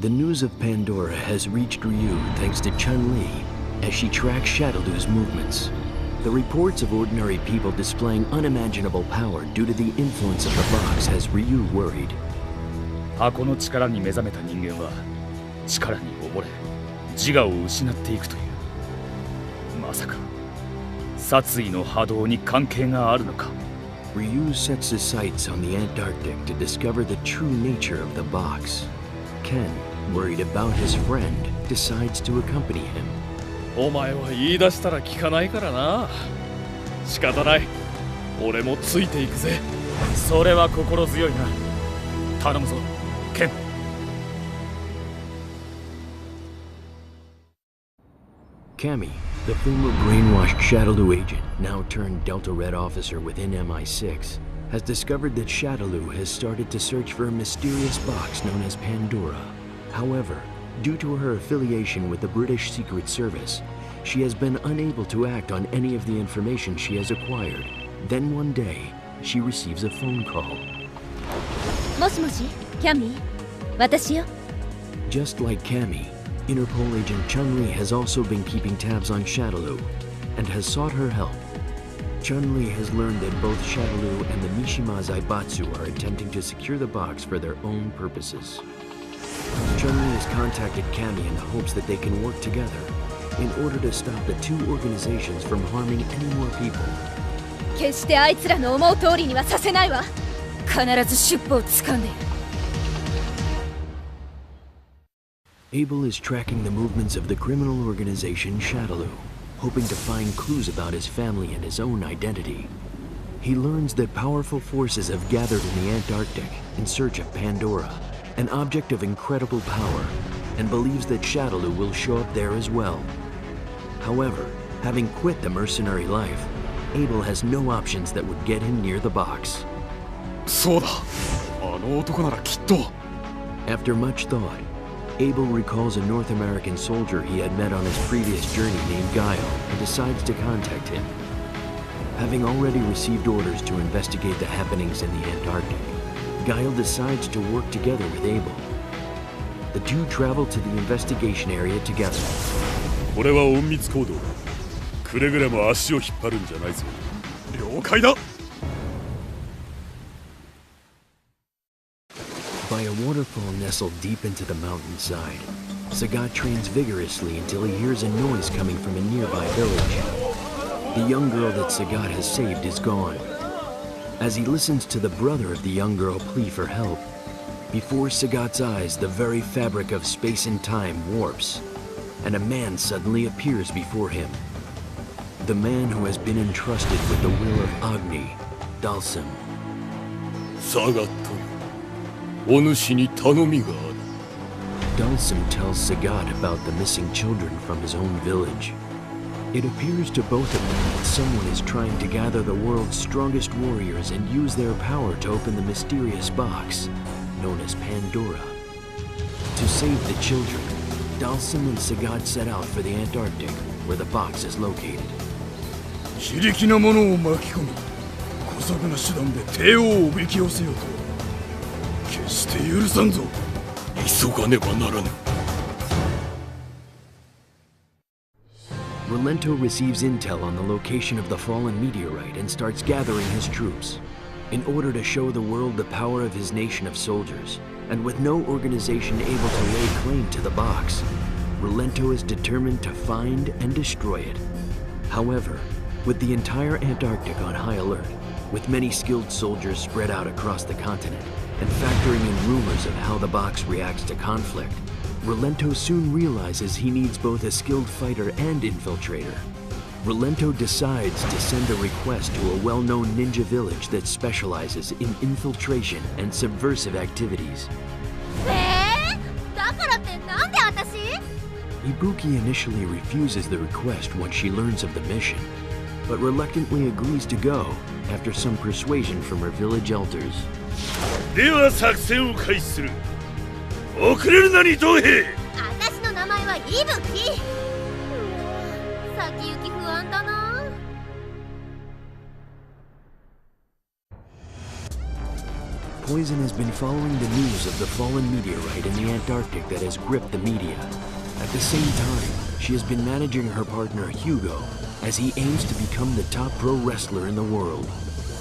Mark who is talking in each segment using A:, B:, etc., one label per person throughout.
A: The news of Pandora has reached Ryu thanks to Chun-Li as she tracks Shadowlu's movements. The reports of ordinary people displaying unimaginable power due to the influence of the box has Ryu worried.
B: 箱の力に目覚めた人間は力に溺れ自我を失っていくという。まさか殺意の波動に関係があるのか。
A: Ryu sets his sights on the Antarctic to discover the true nature of the box. Ken, worried about his friend, decides to accompany him.
B: お前は言い出したら聞かないからな。仕方ない。俺もついていくぜ。それは心強いな。頼むぞ、ケン。
A: Cammy, the former brainwashed Shadowlu agent, now turned Delta Red officer within MI6, has discovered that Shadowlu has started to search for a mysterious box known as Pandora. However, due to her affiliation with the British Secret Service, she has been unable to act on any of the information she has acquired. Then one day, she receives a phone call.
C: もしもし、キャミー、私よ。
A: Just like Cammy, Interpol agent Chun-Li has also been keeping tabs on Shadowlu and has sought her help. Chun-Li has learned that both Shadowlu and the Mishima Zaibatsu are attempting to secure the box for their own purposes. Chun-Li has contacted Cammy in the hopes that they can work together in order to stop the two organizations from harming any more people.
C: 決してあいつらの思う通りにはさせないわ。必ず尻尾を掴んでやる。
A: Abel is tracking the movements of the criminal organization Shadowlu, hoping to find clues about his family and his own identity. He learns that powerful forces have gathered in the Antarctic in search of Pandora, an object of incredible power, and believes that Shadowlu will show up there as well. However, having quit the mercenary life, Abel has no options that would get him near the box.
B: そうだ。あの男ならきっと。
A: After much thought, Abel recalls a North American soldier he had met on his previous journey named Guile and decides to contact him. Having already received orders to investigate the happenings in the Antarctic, Guile decides to work together with Abel. The two travel to the investigation area together.
D: これは隠密行動だ。くれぐれも足を引っ張るんじゃないぞ。了解だ。
A: By a waterfall nestled deep into the mountainside, Sagat trains vigorously until he hears a noise coming from a nearby village. The young girl that Sagat has saved is gone. As he listens to the brother of the young girl plead for help, before Sagat's eyes, the very fabric of space and time warps, and a man suddenly appears before him. The man who has been entrusted with the will of Agni, Dalsim.
D: サガットよ、お主に頼みがある。
A: Dalsim tells Sagat about the missing children from his own village. It appears to both of them that someone is trying to gather the world's strongest warriors and use their power to open the mysterious box, known as Pandora. To save the children, Dalsim and Sagat set out for the Antarctic, where the box is located.
D: 非力な者を巻き込み、姑息な手段で帝王をおびき寄せようとは決して許さんぞ。急がねばならぬ。
A: Rolento receives intel on the location of the fallen meteorite and starts gathering his troops. In order to show the world the power of his nation of soldiers, and with no organization able to lay claim to the box, Rolento is determined to find and destroy it. However, with the entire Antarctic on high alert, with many skilled soldiers spread out across the continent, and factoring in rumors of how the box reacts to conflict, Rolento soon realizes he needs both a skilled fighter and infiltrator. Rolento decides to send a request to a well-known ninja village that specializes in infiltration and subversive activities.
C: だからってなんで私？
A: Ibuki initially refuses the request once she learns of the mission, but reluctantly agrees to go after some persuasion from her village elders.
D: では作戦を開始する。遅れるなに同兵。
C: 私の名前はイブキ。先行き不安だな。
A: Poison has been following the news of the fallen meteorite in the Antarctic that has gripped the media. At the same time, she has been managing her partner Hugo as he aims to become the top pro wrestler in the world.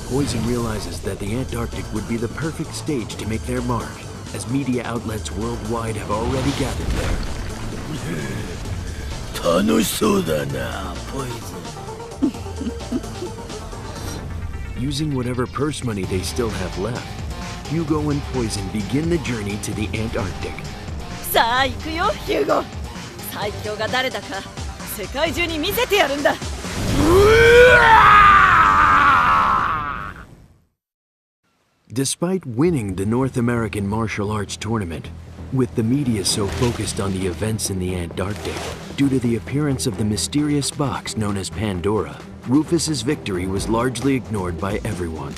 A: Poison realizes that the Antarctic would be the perfect stage to make their mark, as media outlets worldwide have already gathered there.
D: 楽しそうだな、Poison.
A: Using whatever purse money they still have left, Hugo and Poison begin the journey to the Antarctic.
C: さあ行くよヒューゴ。最強が誰だか世界中に見せてやるんだ。
A: Despite winning the North American martial arts tournament, with the media so focused on the events in the Antarctic, due to the appearance of the mysterious box known as Pandora, Rufus's victory was largely ignored by everyone.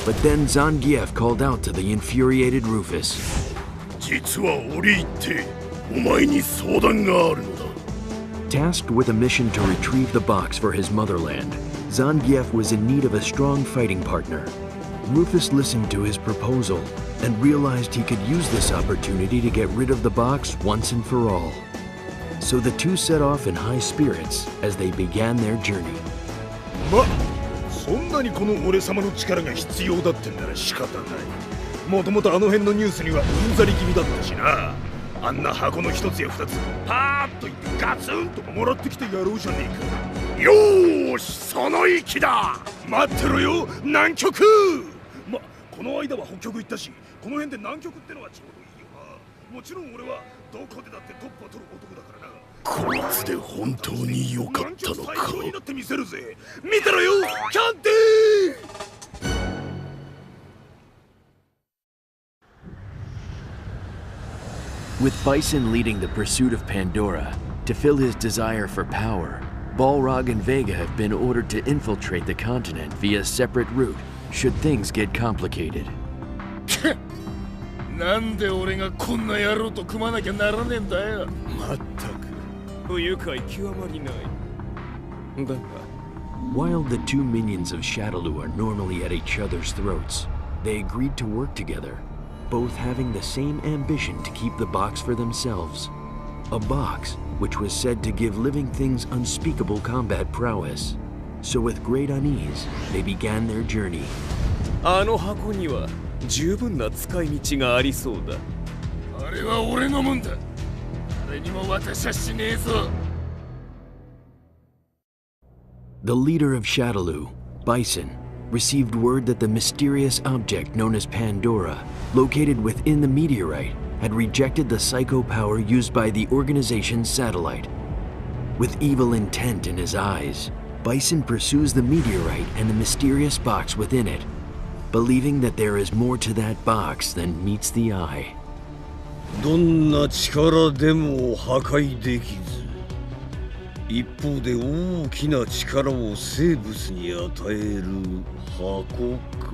A: But then Zangief called out to the infuriated Rufus.
D: 実は折り入ってお前に相談があるのだ。
A: Tasked with a mission to retrieve the box for his motherland, Zangief was in need of a strong fighting partner. Rufus listened to his proposal and realized he could use this opportunity to get rid of the box once and for all. So the two set off in high spirits as they began their journey.
D: ま、そんなにこの俺様の力が必要だってんなら仕方ない。もともとあの辺のニュースにはうんざり気味だったしな。あんな箱の一つや二つパーッといってガツンともらってきてやろうじゃねえか。よーし、その意気だ。待ってろよ、南極。ま、この間は北極行ったし、この辺で南極ってのはちょうどいいよな。もちろん俺はどこでだってトップを取る男だからな。こいつで本当に良かったのか。最強になってみせるぜ。見てろよ、キャンティー。
A: With Bison leading the pursuit of Pandora, to fill his desire for power, Balrog and Vega have been ordered to infiltrate the continent via a separate route, should things get complicated.
D: なんで俺がこんな野郎と組まなきゃならねえんだよ。まったく不愉快極まりない。だが
A: While the two minions of Shadaloo are normally at each other's throats, they agreed to work together, both having the same ambition to keep the box for themselves. A box which was said to give living things unspeakable combat prowess. So with great unease, they began their journey.
E: あの箱には十分な使い道がありそうだ。
D: あれは俺のもんだ。誰にも渡しゃしねえぞ。
A: The leader of Shadaloo, Bison, received word that the mysterious object known as Pandora, located within the meteorite, had rejected the psycho power used by the organization's satellite. With evil intent in his eyes, Bison pursues the meteorite and the mysterious box within it, believing that there is more to that box than meets the eye.
D: どんな力でも破壊できず、一方で大きな力を生物に与える箱か。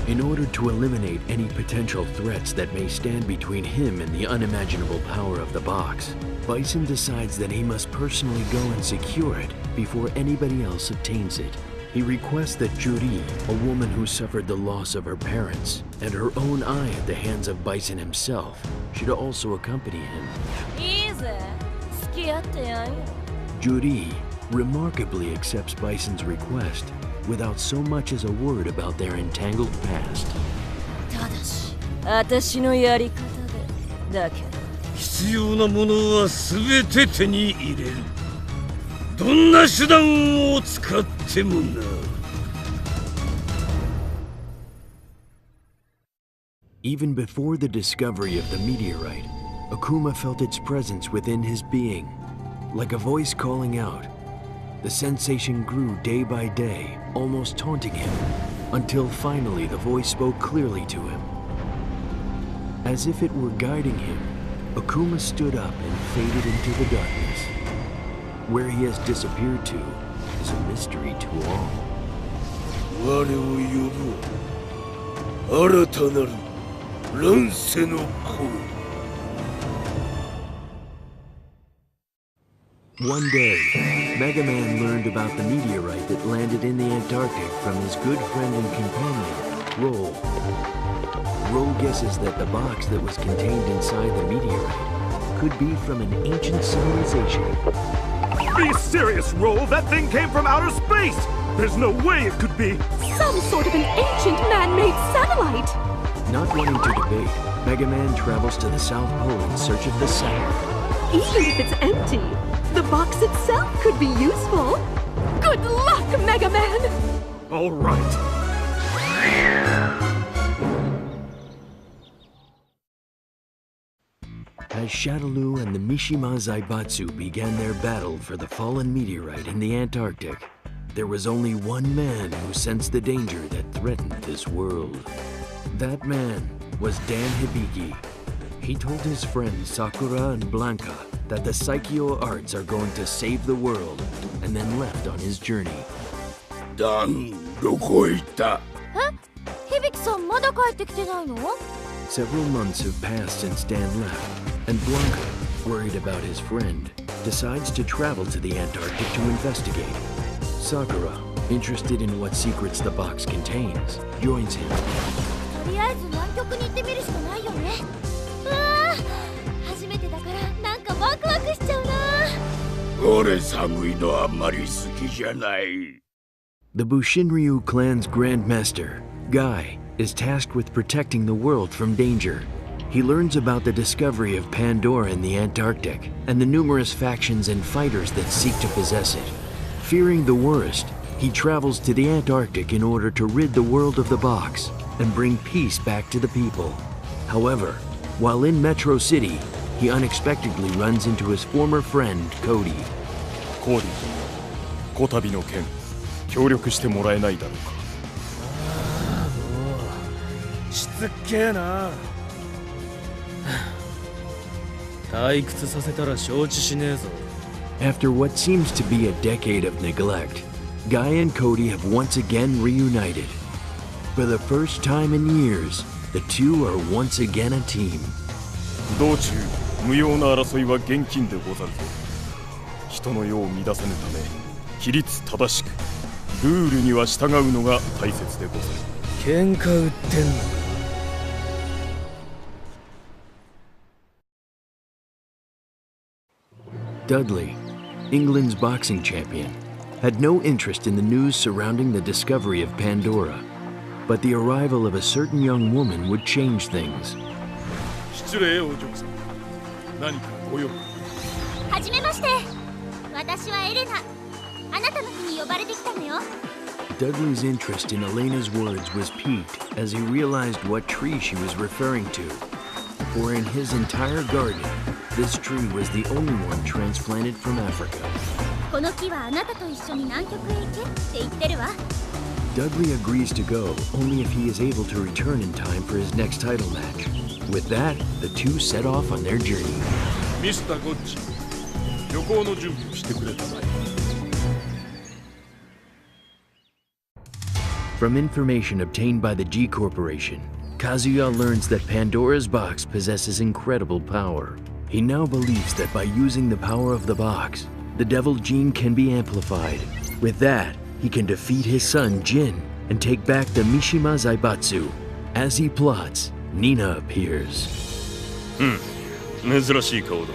A: In order to eliminate any potential threats that may stand between him and the unimaginable power of the box, Bison decides that he must personally go and secure it before anybody else obtains it. He requests that Juri, a woman who suffered the loss of her parents and her own eye at the hands of Bison himself, should also accompany him.
C: いいぜ、付き合ってやんよ。
A: Juri remarkably accepts Bison's request without so much as a word about their entangled past.
C: ただし、私のやり方で。だけど
D: 必要なものは全て手に入れる。どんな手段を使ってもな。
A: Even before the discovery of the meteorite, Akuma felt its presence within his being, like a voice calling out. The sensation grew day by day, almost taunting him, until finally the voice spoke clearly to him. As if it were guiding him, Akuma stood up and faded into the darkness. Where he has disappeared to is a mystery to all.
D: 我を呼ぶ新たなる乱世の子。
A: One day, Mega Man learned about the meteorite that landed in the Antarctic from his good friend and companion, Roll. Roll guesses that the box that was contained inside the meteorite could be from an ancient civilization.
D: Be serious, Roll! That thing came from outer space! There's no way it could be!
F: Some sort of an ancient man-made satellite!
A: Not wanting to debate, Mega Man travels to the South Pole in search of the satellite.
F: Even if it's empty, the box itself could be useful. Good luck, Mega Man!
D: All right.
A: As Shadaloo and the Mishima Zaibatsu began their battle for the fallen meteorite in the Antarctic, there was only one man who sensed the danger that threatened this world. That man was Dan Hibiki. He told his friends Sakura and Blanca that the Psycheo arts are going to save the world, and then left on his journey.
D: Dan, どこ行った?
C: 響さんまだ帰ってきてないの?
A: Several months have passed since Dan left, and Blanca, worried about his friend, decides to travel to the Antarctic to investigate. Sakura, interested in what secrets the box contains, joins him.
C: とりあえず南極に行ってみるしかないよね。うわー、初めてだからなんかワクワクしちゃうな。
D: 俺寒いのあんまり好きじゃない。
A: The Bushinryu clan's Grandmaster, Guy, is tasked with protecting the world from danger. He learns about the discovery of Pandora in the Antarctic and the numerous factions and fighters that seek to possess it. Fearing the worst, he travels to the Antarctic in order to rid the world of the box and bring peace back to the people. However, while in Metro City, he unexpectedly runs into his former friend, Cody.
B: コーディ、こたびの件、協力してもらえないだろうか。
E: しつっけえな。退屈させたら承知しねえぞ。
A: After what seems to be a decade of neglect, Guy and Cody have once again reunited. For the first time in years, the two are once again a team.
B: 道中、無用な争いは厳禁でござるぞ。人の世を乱さぬため、規律正しく、ルールには従うのが大切でござる。
E: 喧嘩売ってんの。
A: Dudley, England's boxing champion, had no interest in the news surrounding the discovery of Pandora, but the arrival of a certain young woman would change things.
B: 失礼お嬢さん。何かご用？
C: はじめまして。私はエレナ。あなたの国に呼ばれてきたのよ。
A: Dudley's interest in Elena's words was piqued as he realized what tree she was referring to. For in his entire garden, this tree was the only one transplanted from Africa.
C: この木はあなたと一緒に南極へ行けって言ってるわ。
A: Dudley agrees to go only if he is able to return in time for his next title match. With that, the two set off on their journey.
B: ミスターゴッチ、旅行の準備をしてくれたまえ。
A: From information obtained by the G Corporation, Kazuya learns that Pandora's box possesses incredible power. He now believes that by using the power of the box, the devil gene can be amplified. With that, he can defeat his son Jin and take back the Mishima Zaibatsu. As he plots, Nina appears.
B: 珍しい顔だ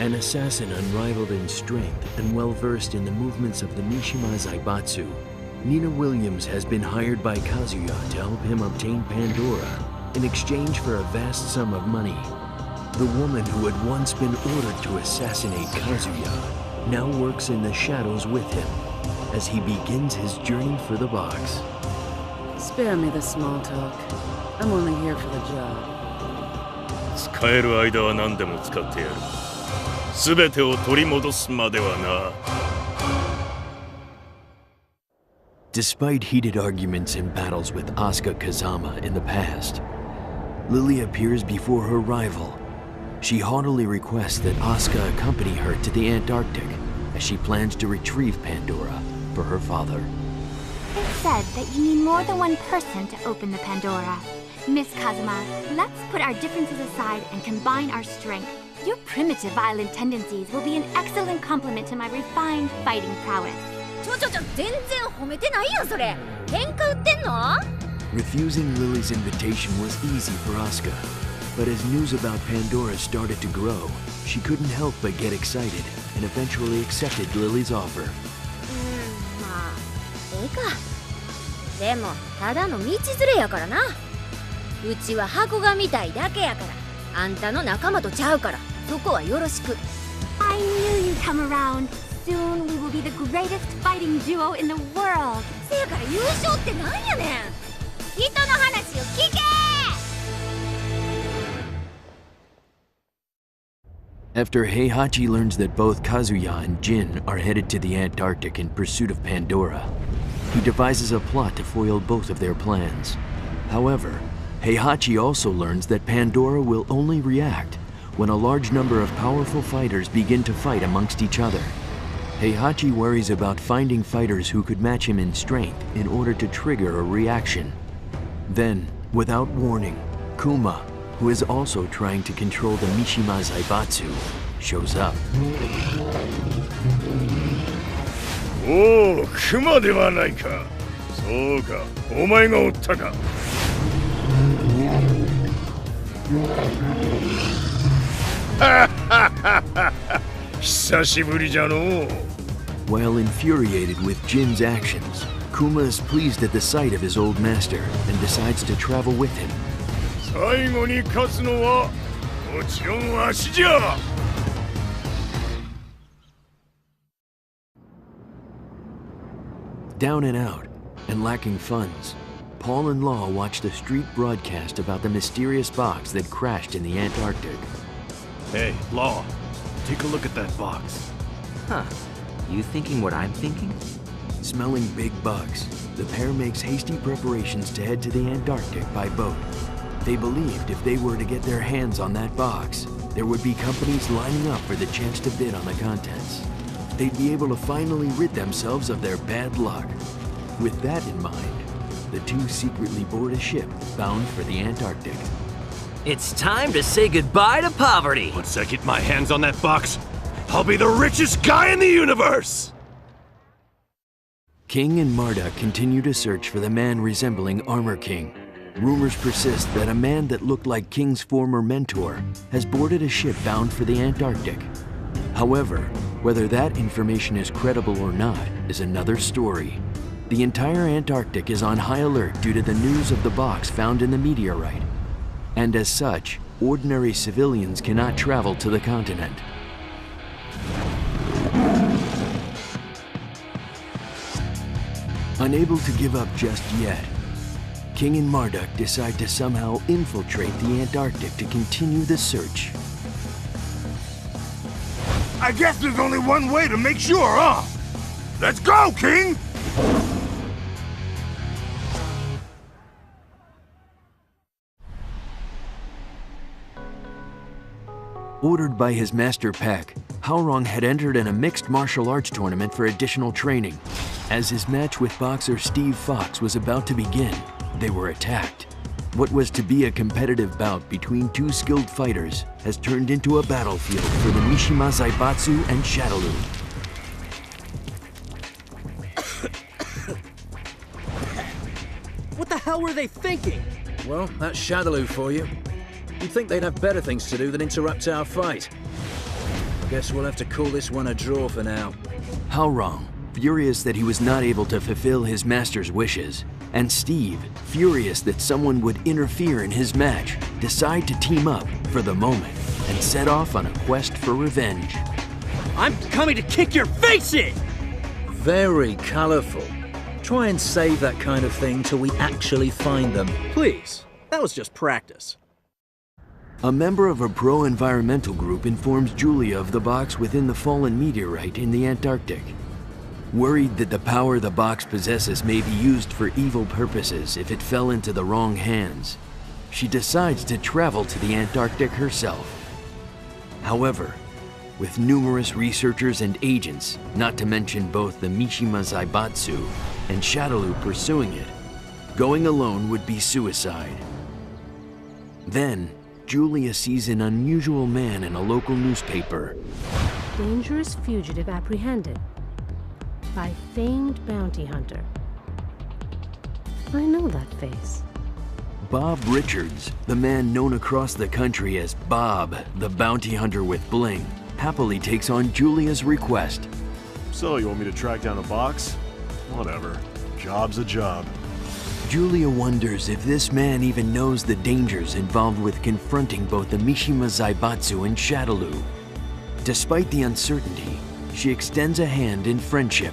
B: な。
A: An assassin unrivaled in strength and well-versed in the movements of the Mishima Zaibatsu, Nina Williams has been hired by Kazuya to help him obtain Pandora in exchange for a vast sum of money. The woman who had once been ordered to assassinate Kazuya now works in the shadows with him as he begins his journey for the box.
G: Spare me the small talk. I'm only here for the job.
B: 使える間は何でも使ってやる。すべてを取り戻すまではな。
A: Despite heated arguments and battles with Asuka Kazama in the past, Lily appears before her rival. She haughtily requests that Asuka accompany her to the Antarctic as she plans to retrieve Pandora for her father.
H: It's said that you need more than one person to open the Pandora. Miss Kazuma, let's put our differences aside and combine our strength. Your primitive violent tendencies will be an excellent complement to my refined fighting prowess.
C: 全然褒めてないやんそれ。喧嘩売ってんの？
A: Refusing Lily's invitation was easy for Asuka, but as news about Pandora started to grow, she couldn't help but get excited and eventually accepted Lily's offer.
C: まあええか。でもただの道連れやからな。うちは箱が見たいだけやから、あんたの仲間とちゃうから、そこはよろしく。
H: I knew you'd come around. Soon we will be the greatest fighting duo in the world.
C: せやから優勝ってなんやねん。人の話を聞け。
A: After Heihachi learns that both Kazuya and Jin are headed to the Antarctic in pursuit of Pandora, he devises a plot to foil both of their plans. However, Heihachi also learns that Pandora will only react when a large number of powerful fighters begin to fight amongst each other. Heihachi worries about finding fighters who could match him in strength in order to trigger a reaction. Then, without warning, Kuma, who is also trying to control the Mishima Zaibatsu, shows up.
D: おお、熊ではないか。そうか、お前がおったか。久しぶりじゃのう。
A: While infuriated with Jin's actions, Kuma is pleased at the sight of his old master and decides to travel with him.
D: 最後に勝つのはもちろんわしじゃ。
A: Down and out, and lacking funds, Paul and Law watched a street broadcast about the mysterious box that crashed in the Antarctic.
I: Hey, Law, take a look at that box.
J: Huh. You thinking what I'm thinking?
A: Smelling big bugs, the pair makes hasty preparations to head to the Antarctic by boat. They believed if they were to get their hands on that box, there would be companies lining up for the chance to bid on the contents. They'd be able to finally rid themselves of their bad luck. With that in mind, the two secretly board a ship bound for the Antarctic.
J: It's time to say goodbye to poverty!
I: Once I get my hands on that box, I'll be the richest guy in the universe!
A: King and Marta continue to search for the man resembling Armor King. Rumors persist that a man that looked like King's former mentor has boarded a ship bound for the Antarctic. However, whether that information is credible or not is another story. The entire Antarctic is on high alert due to the news of the box found in the meteorite. And as such, ordinary civilians cannot travel to the continent. Unable to give up just yet, King and Marduk decide to somehow infiltrate the Antarctic to continue the search.
D: I guess there's only one way to make sure, huh? Let's go, King!
A: Ordered by his master Peck, Haorong had entered in a mixed martial arts tournament for additional training. As his match with boxer Steve Fox was about to begin, they were attacked. What was to be a competitive bout between two skilled fighters has turned into a battlefield for the Mishima Zaibatsu and Shadaloo.
K: What the hell were they thinking? Well, that's Shadaloo for you. You'd think they'd have better things to do than interrupt our fight. Guess we'll have to call this one a draw for now.
A: Haorong, furious that he was not able to fulfill his master's wishes, and Steve, furious that someone would interfere in his match, decide to team up for the moment and set off on a quest for revenge.
K: I'm coming to kick your face in! Very colorful. Try and save that kind of thing till we actually find them. Please, that was just practice.
A: A member of a pro-environmental group informs Julia of the box within the fallen meteorite in the Antarctic. Worried that the power the box possesses may be used for evil purposes if it fell into the wrong hands, she decides to travel to the Antarctic herself. However, with numerous researchers and agents, not to mention both the Mishima Zaibatsu and Shadaloo pursuing it, going alone would be suicide. Then, Julia sees an unusual man in a local newspaper.
L: Dangerous fugitive apprehended by famed bounty hunter. I know that face.
A: Bob Richards, the man known across the country as Bob, the bounty hunter with bling, happily takes on Julia's request.
I: So, you want me to track down a box? Whatever. Job's a job.
A: Julia wonders if this man even knows the dangers involved with confronting both the Mishima Zaibatsu and Shadaloo. Despite the uncertainty, she extends a hand in friendship.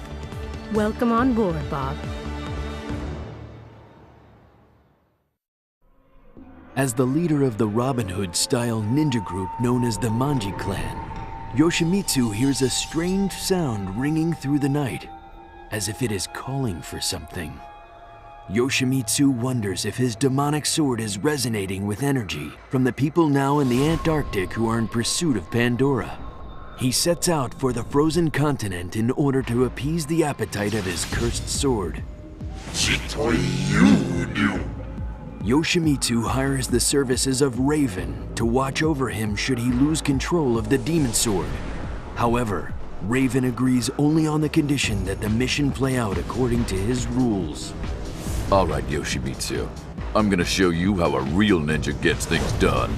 L: Welcome on board, Bob.
A: As the leader of the Robin Hood-style ninja group known as the Manji Clan, Yoshimitsu hears a strange sound ringing through the night, as if it is calling for something. Yoshimitsu wonders if his demonic sword is resonating with energy from the people now in the Antarctic who are in pursuit of Pandora. He sets out for the frozen continent in order to appease the appetite of his cursed sword. Yoshimitsu hires the services of Raven to watch over him should he lose control of the demon sword. However, Raven agrees only on the condition that the mission play out according to his rules.
M: All right, Yoshimitsu. I'm gonna show you how a real ninja gets things done.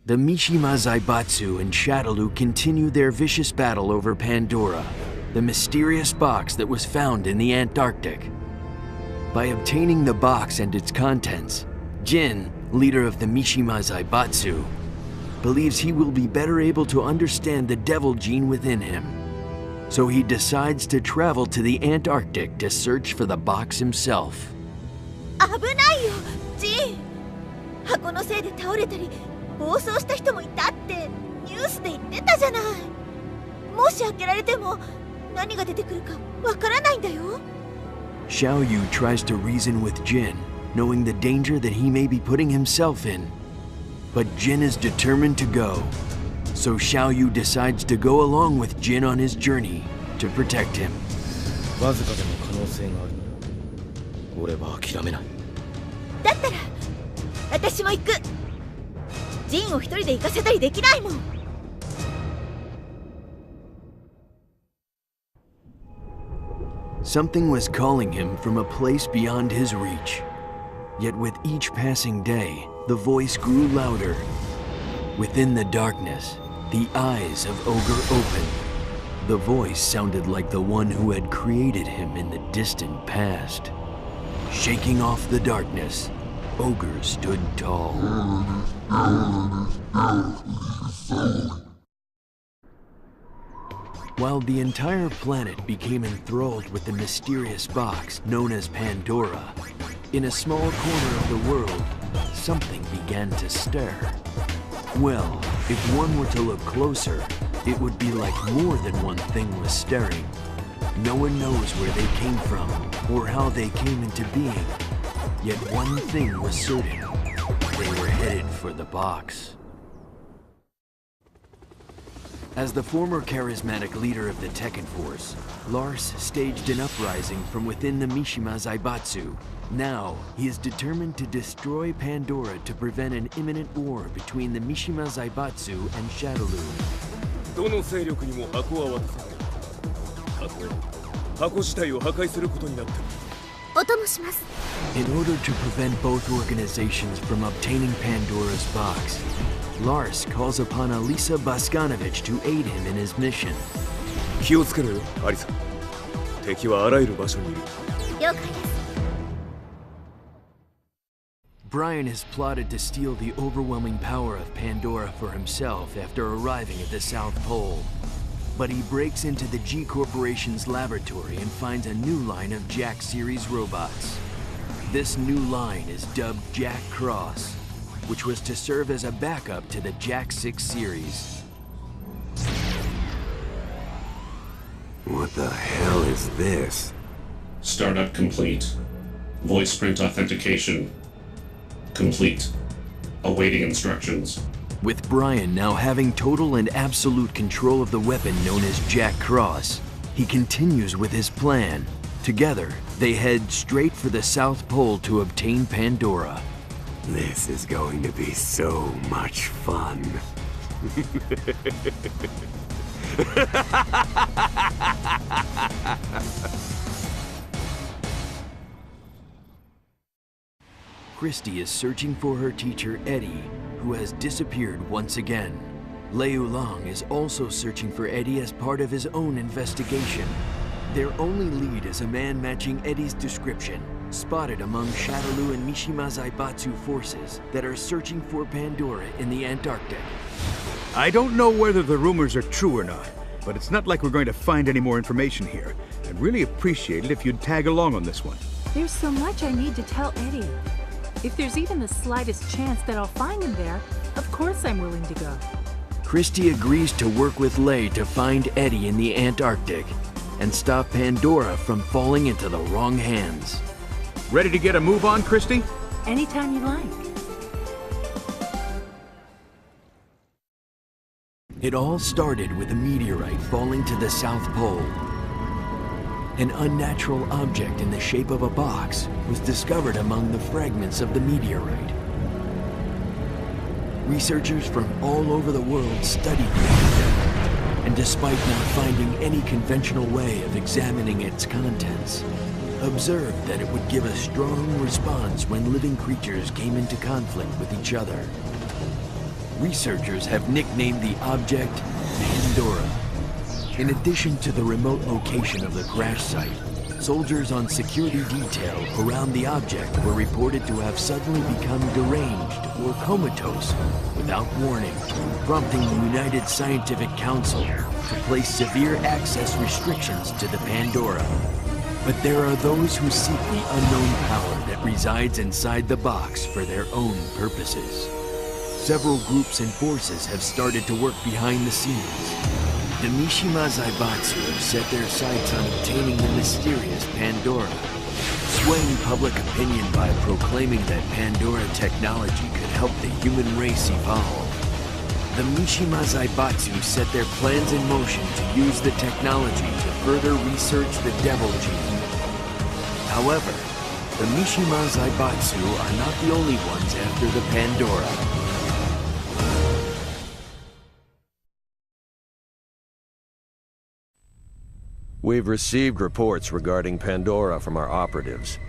A: The Mishima Zaibatsu and Shadaloo continue their vicious battle over Pandora, the mysterious box that was found in the Antarctic. By obtaining the box and its contents, Jin, leader of the Mishima Zaibatsu, believes he will be better able to understand the devil gene within him. So he decides to travel to the Antarctic to search for the box himself.
C: 危ないよ、ジン。箱のせいで倒れたり、暴走した人もいたってニュースで言ってたじゃない。もし開けられても何が出てくるかわからないんだよ。
A: Xiaoyu tries to reason with Jin, knowing the danger that he may be putting himself in. But Jin is determined to go, so Xiaoyu decides to go along with Jin on his journey to protect him.
B: わずかでも可能性があるなら俺は諦めない。
C: だったら私も行く。ジンを一人で行かせたりできないもん。
A: Something was calling him from a place beyond his reach. Yet with each passing day, the voice grew louder. Within the darkness, the eyes of Ogre opened. The voice sounded like the one who had created him in the distant past. Shaking off the darkness, Ogre stood tall. While the entire planet became enthralled with the mysterious box known as Pandora, in a small corner of the world, something began to stir. Well, if one were to look closer, it would be like more than one thing was stirring. No one knows where they came from or how they came into being. Yet one thing was certain. They were headed for the box. As the former charismatic leader of the Tekken Force, Lars staged an uprising from within the Mishima Zaibatsu. Now, he is determined to destroy Pandora to prevent an imminent war between the Mishima Zaibatsu and Shadaloo.
E: どの勢力にも箱は渡さない。箱自体を破壊することになってる。
C: お供します。
A: In order to prevent both organizations from obtaining Pandora's box, Lars calls upon Alisa Baskanovich to aid him in his mission.
E: 気をつけろよ、アリサ。敵はあらゆる場所にいる。
C: 了解です。
A: Brian has plotted to steal the overwhelming power of Pandora for himself after arriving at the South Pole. But he breaks into the G Corporation's laboratory and finds a new line of Jack series robots. This new line is dubbed Jack Cross, which was to serve as a backup to the Jack 6 series.
N: What the hell is this?
O: Startup complete. Voice print authentication complete. Awaiting instructions.
A: With Brian now having total and absolute control of the weapon known as Jack Cross, he continues with his plan. Together, they head straight for the South Pole to obtain Pandora.
N: This is going to be so much fun.
A: Christy is searching for her teacher Eddie, who has disappeared once again. Liu Long is also searching for Eddie as part of his own investigation. Their only lead is a man matching Eddie's description, spotted among Shadaloo and Mishima Zaibatsu forces that are searching for Pandora in the Antarctic.
P: I don't know whether the rumors are true or not, but it's not like we're going to find any more information here. I'd really appreciate it if you'd tag along on this one.
F: There's so much I need to tell Eddie. If there's even the slightest chance that I'll find him there, of course I'm willing to go.
A: Christy agrees to work with Lei to find Eddie in the Antarctic and stop Pandora from falling into the wrong hands.
P: Ready to get a move on, Christy?
F: Anytime you like.
A: It all started with a meteorite falling to the South Pole. An unnatural object in the shape of a box was discovered among the fragments of the meteorite. Researchers from all over the world studied the object, and despite not finding any conventional way of examining its contents, observed that it would give a strong response when living creatures came into conflict with each other. Researchers have nicknamed the object Pandora. In addition to the remote location of the crash site, soldiers on security detail around the object were reported to have suddenly become deranged or comatose without warning, prompting the United Scientific Council to place severe access restrictions to the Pandora. But there are those who seek the unknown power that resides inside the box for their own purposes. Several groups and forces have started to work behind the scenes. The Mishima Zaibatsu have set their sights on obtaining the mysterious Pandora, swaying public opinion by proclaiming that Pandora technology could help the human race evolve. The Mishima Zaibatsu set their plans in motion to use the technology to further research the Devil Gene. However, the Mishima Zaibatsu are not the only ones after the Pandora.
I: We've received reports regarding Pandora from our operatives.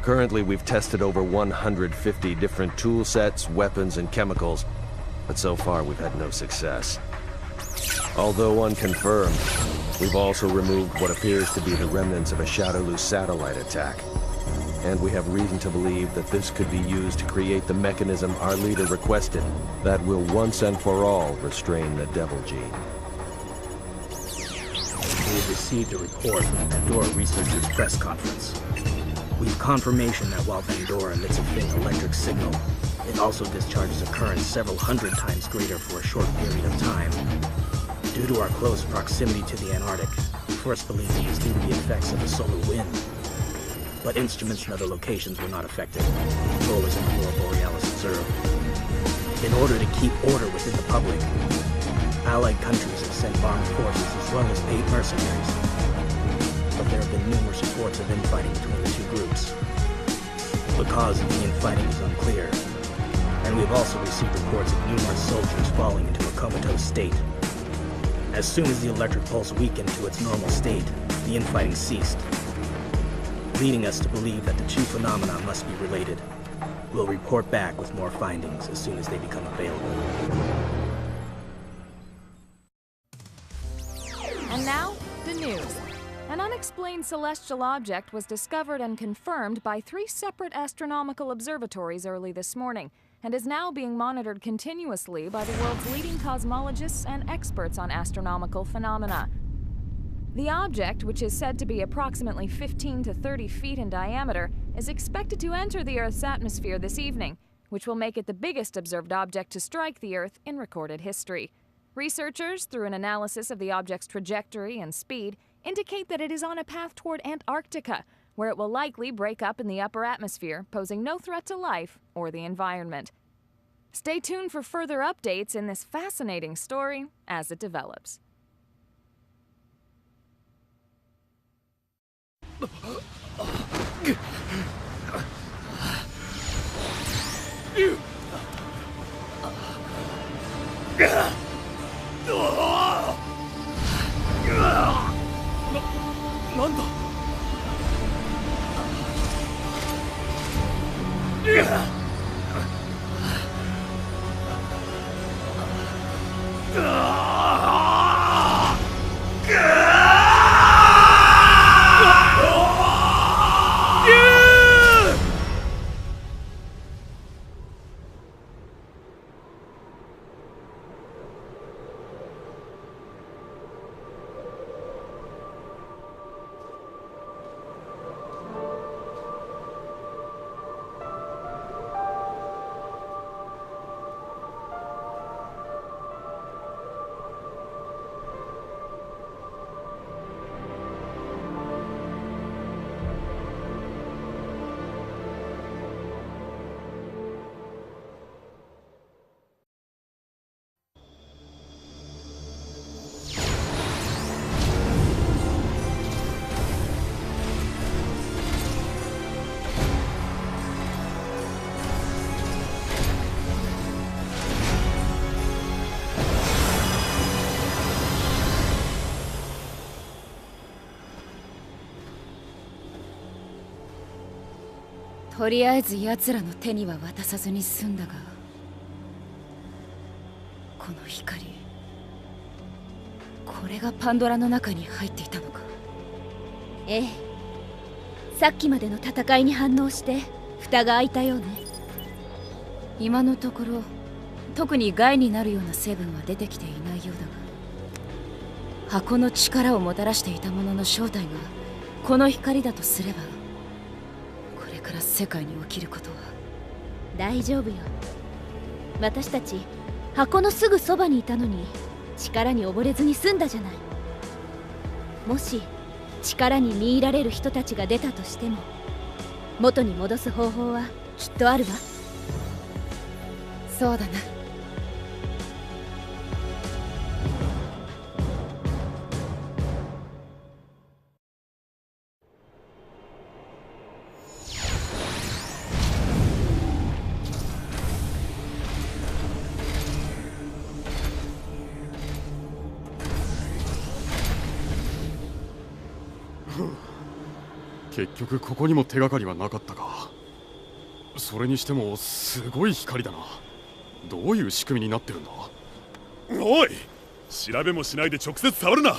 I: Currently, we've tested over 150 different tool sets, weapons, and chemicals, but so far we've had no success. Although unconfirmed, we've also removed what appears to be the remnants of a Shadaloo satellite attack. And we have reason to believe that this could be used to create the mechanism our leader requested that will once and for all restrain the Devil Gene.
Q: We've received a report from the Pandora researchers' press conference. We have confirmation that while Pandora emits a faint electric signal, it also discharges a current several hundred times greater for a short period of time. Due to our close proximity to the Antarctic, we first believed it was due to the effects of the solar wind. But instruments in other locations were not affected. Controllers in the Aurora Borealis observed. In order to keep order within the public, Allied countries have sent armed forces as well as paid mercenaries. But there have been numerous reports of infighting between the two groups. The cause of the infighting is unclear, and we have also received reports of numerous soldiers falling into a comatose state. As soon as the electric pulse weakened to its normal state, the infighting ceased, leading us to believe that the two phenomena must be related. We'll report back with more findings as soon as they become available.
R: And now, the news. An unexplained celestial object was discovered and confirmed by 3 separate astronomical observatories early this morning, and is now being monitored continuously by the world's leading cosmologists and experts on astronomical phenomena. The object, which is said to be approximately 15 to 30 feet in diameter, is expected to enter the Earth's atmosphere this evening, which will make it the biggest observed object to strike the Earth in recorded history. Researchers, through an analysis of the object's trajectory and speed, indicate that it is on a path toward Antarctica, where it will likely break up in the upper atmosphere, posing no threat to life or the environment. Stay tuned for further updates in this fascinating story as it develops.
B: What
S: とりあえず奴らの手には渡さずに済んだが、この光、これがパンドラの中に入っていたのか。
C: ええ、さっきまでの戦いに反応して蓋が開いたようね。
S: 今のところ特に害になるような成分は出てきていないようだが、箱の力をもたらしていたものの正体がこの光だとすれば、これから世界に起きることは。
C: 大丈夫よ。私たち箱のすぐそばにいたのに力に溺れずに済んだじゃない。もし力に見入られる人たちが出たとしても、元に戻す方法はきっとあるわ。
S: そうだな。
T: 結局ここにも手がかりはなかったか。それにしてもすごい光だな。どういう仕組みになってるんだ。
U: おい、調べもしないで直接触るな。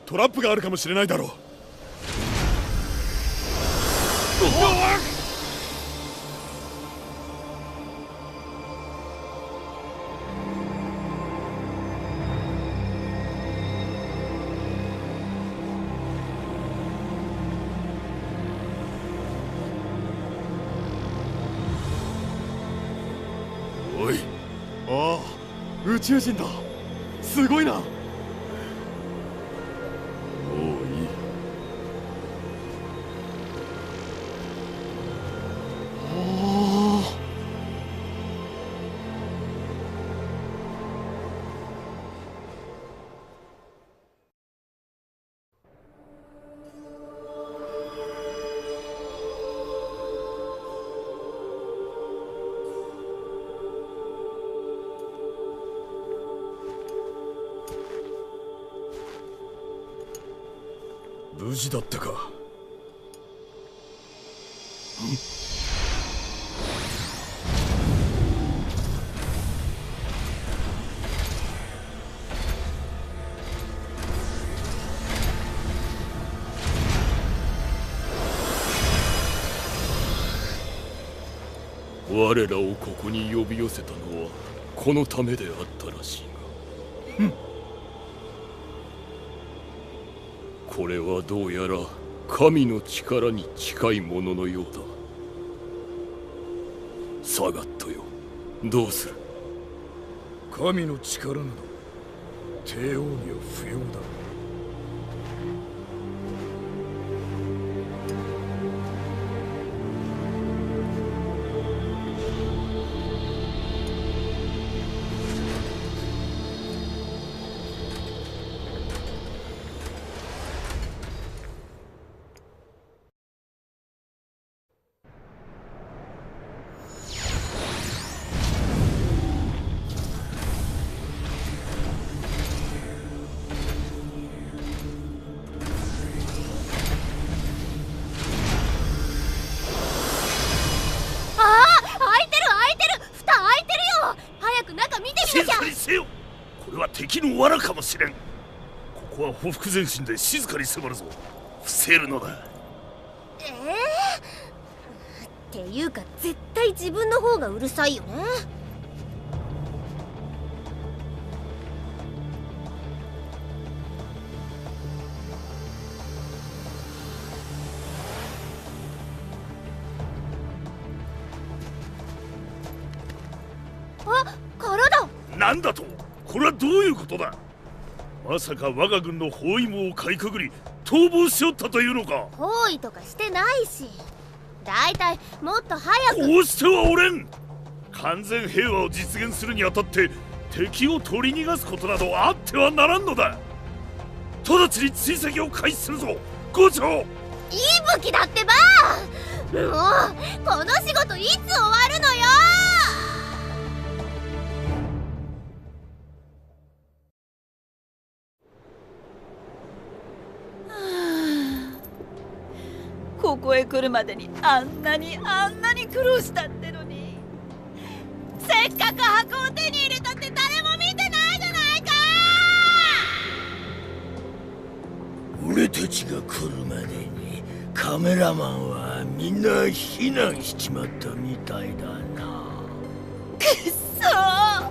U: トラップがあるかもしれないだろう。おい、ああ、宇宙人だ。すごいな。もういい。無事だったか。我らをここに呼び寄せたのはこのためであったらしいが、これはどうやら神の力に近いもののようだ。サガットよ、どうする。
D: 神の力など帝王には不要だ。敵の罠かもしれん。ここは匍匐前進で静かに迫るぞ。伏せるのだ。
C: っていうか絶対自分の方がうるさいよね。あ、殻だ。
D: なんだと？これはどういうことだ？まさか我が軍の包囲網をかいくぐり逃亡しよったというのか？
C: 包囲とかしてないし、だいたいもっと早く。
D: こうしてはおれん。完全平和を実現するにあたって敵を取り逃がすことなどあってはならんのだ。直ちに追跡を開始するぞ、校長。
C: いい武器だってば。もうこの仕事いつ終わるのよ。
S: ここへ来るまでにあんなに苦労したってのに、せっかく箱を手に入れたって誰も見てないじゃないか。
D: 俺たちが来るまでにカメラマンはみんな避難しちまったみたいだな。
S: くっそー、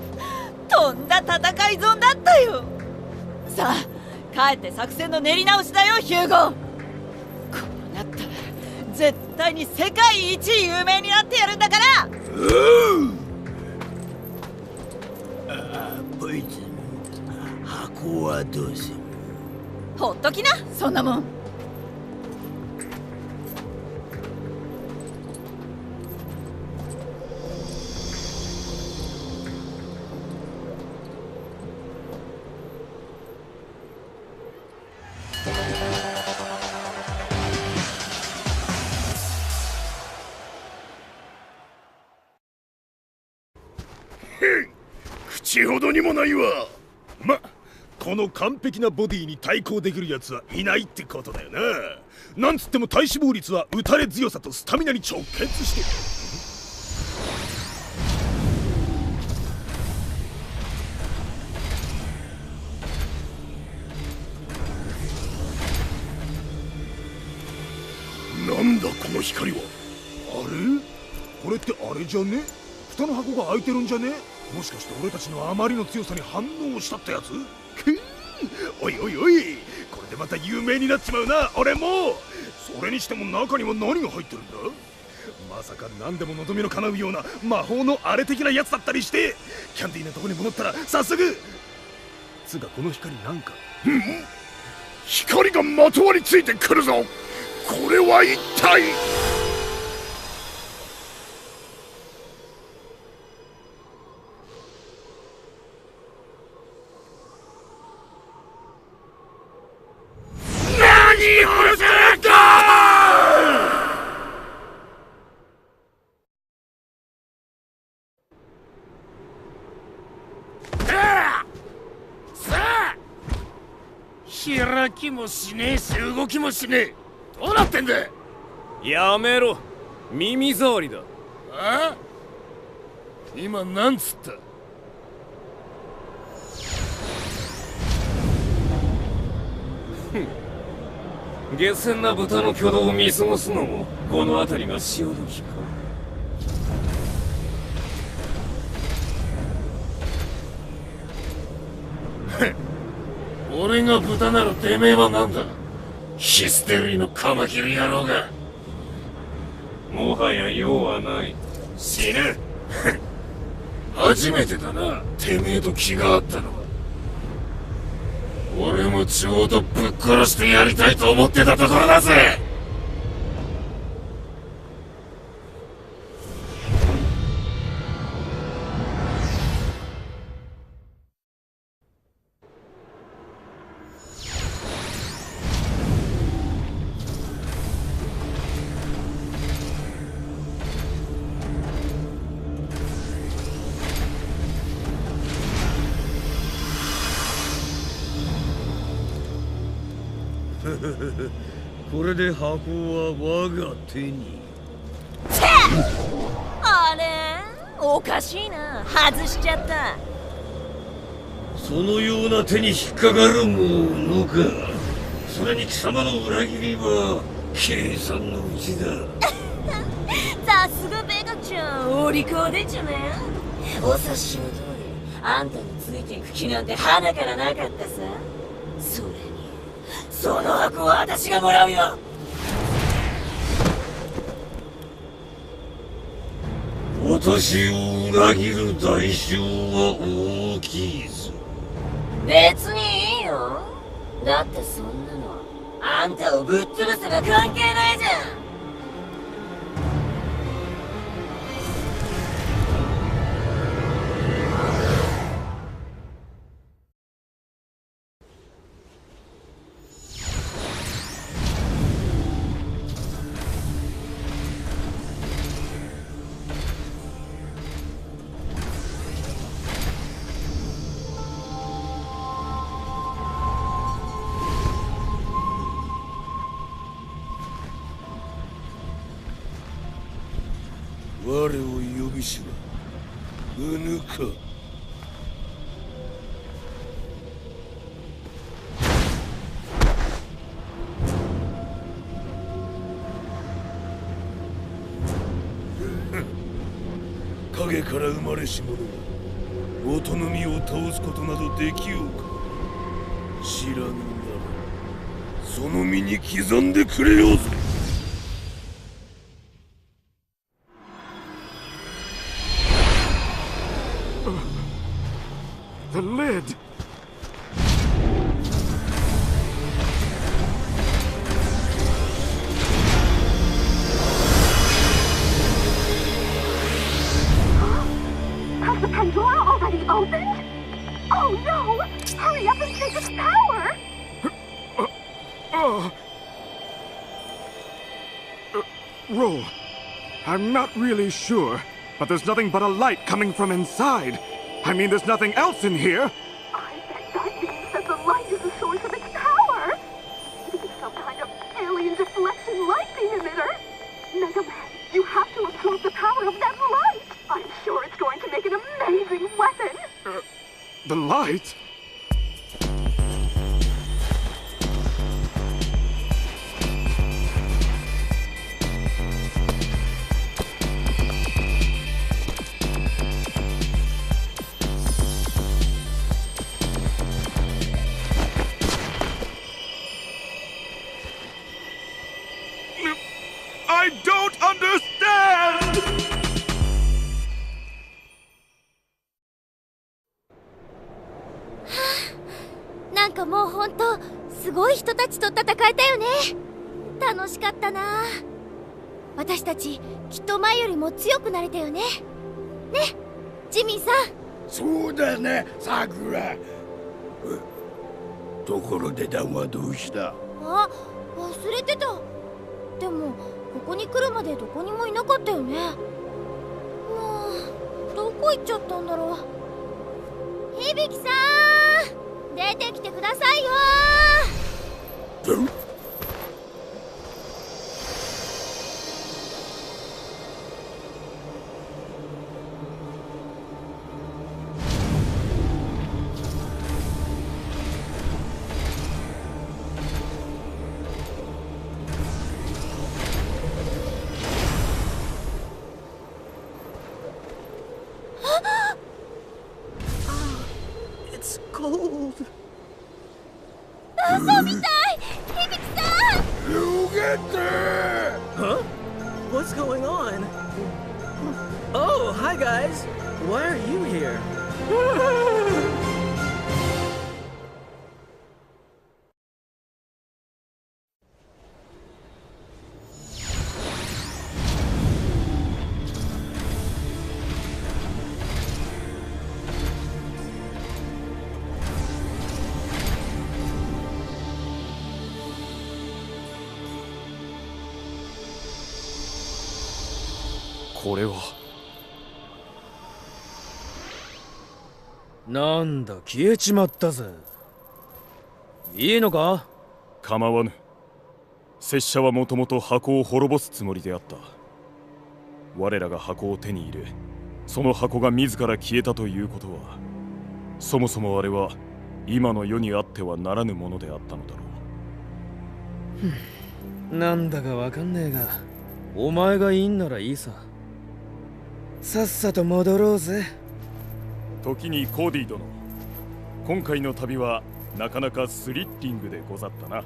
S: とんだ戦い損だったよ。さあ帰って作戦の練り直しだよヒューゴ。こうなったら絶対に世界一有名になってやるんだから。
D: ポイズン、箱はどうする？
S: ほっときな、そんなもん。
D: 口ほどにもないわ。この完璧なボディに対抗できるやつはいないってことだよな。なんつっても体脂肪率は打たれ強さとスタミナに直結してる。なんだこの光は。あれ？これってあれじゃね？蓋の箱が開いてるんじゃね？もしかして俺たちのあまりの強さに反応したってやつ？おいおいおい、これでまた有名になっちまうな、俺も。それにしても中には何が入ってるんだ？まさか何でも望みの叶うような魔法のあれ的なやつだったりして。キャンディーなとこに戻ったら早速。つうかこの光なんか、光がまとわりついてくるぞ。これは一体。開きもしねえし動きもしねえ。どうなってんだ。
E: やめろ、耳障りだ。
D: あ？今なんつった？
E: 下賤な豚の挙動を見過ごすのもこの辺りが潮時か。
D: 俺が豚ならてめえはなんだ？ヒステリーのカマキリ野郎が。
E: もはや用はない。
D: 死ぬ。初めてだな、てめえと気があったのは。俺もちょうどぶっ殺してやりたいと思ってたところだぜ。これで箱は我が手に。
S: あれおかしいな、外しちゃった。
E: そのような手に引っかかるものか。それに貴様の裏切りは計算のうちだ。
C: さすがベガちゃん、お利口でちゅね。お察しの通り、あんたについていく気なんて鼻からなかったさ。それにその箱は私がもらうよ。
E: 私を裏切る代償は大きいぞ。
C: 別にいいよ。だってそんなのあんたをぶっ潰せば関係ないじゃん。
D: 我を呼びしはうぬか。影から生まれし者が音の実を倒すことなどできようか。知らぬならその身に刻んでくれようぞ。
T: The lid!
F: Has the Pandora already opened? Oh no! Hurry up and take its power!
T: Roll. I'm not really sure, but there's nothing but a light coming from inside. I mean, there's nothing else in here.
F: I bet that means that the light is the source of its power. Maybe it's some kind of alien deflection light beam emitter. Mega Man, you have to absorb the power of that light. I'm sure it's going to make an amazing weapon.
T: The light? I don't understand!
C: なんかもうほんとすごい人たちと戦えたよね。楽しかったな。私たちきっと前よりも強くなれたよね。ね、ジミーさん。
D: そうだね、さくら。ところで談はどうした？
C: あ、忘れてた。でもここに来るまでどこにもいなかったよね。もうどこ行っちゃったんだろう。響さん、出てきてくださいよ。
Q: It's cold.
C: 嘘みたい。響さん。
Q: Huh? What's going on? Oh, hi guys. Why are you here?
T: これは
Q: なんだ、消えちまったぜ。いいのか？
T: 構わぬ。拙者はもともと箱を滅ぼすつもりであった。我らが箱を手に入れ、その箱が自ら消えたということは、
U: そもそもあれは今の世にあってはならぬものであったのだろ
Q: う。なんだかわかんねえが、お前がいいんならいいさ。さっさと戻ろうぜ。
U: 時にコーディ殿、今回の旅はなかなかスリッリングでござったな。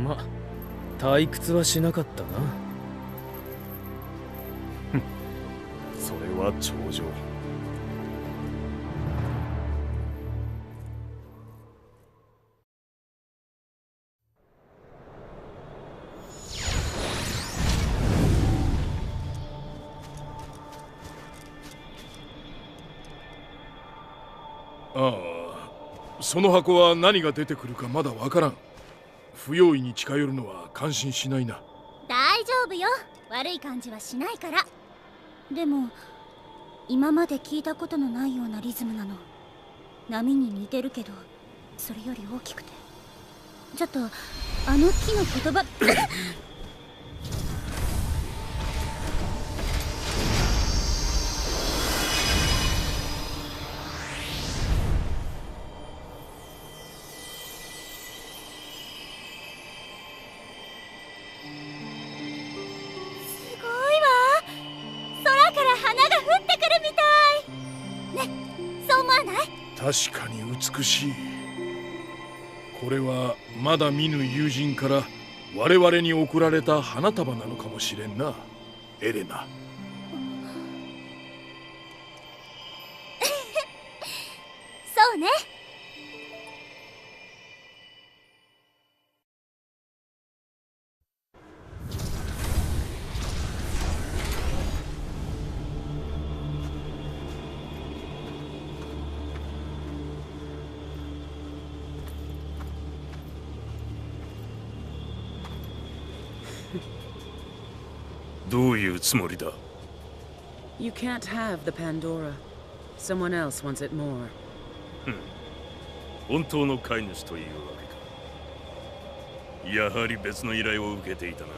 Q: ま、退屈はしなかったな。
U: それは頂上。
D: ああ、その箱は何が出てくるかまだわからん。不用意に近寄るのは感心しないな。
C: 大丈夫よ、悪い感じはしないから。でも今まで聞いたことのないようなリズムなの。波に似てるけどそれより大きくて、ちょっとあの木の言葉
D: 確かに美しい。これはまだ見ぬ友人から我々に贈られた花束なのかもしれんな、エレナ。
C: そうね。
D: どういうつもりだ？
G: You can't have the Pandora. Someone else wants it more.
D: 本当の飼い主というわけか。やはり別の依頼を受けていたな。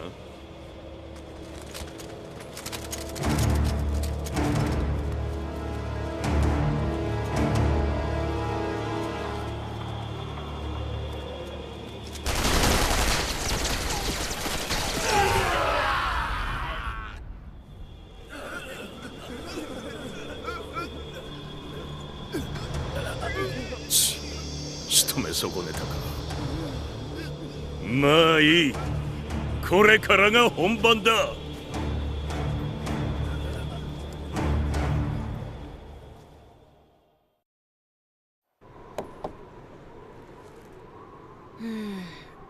D: 損ねたか。まあいい、これからが本番だ。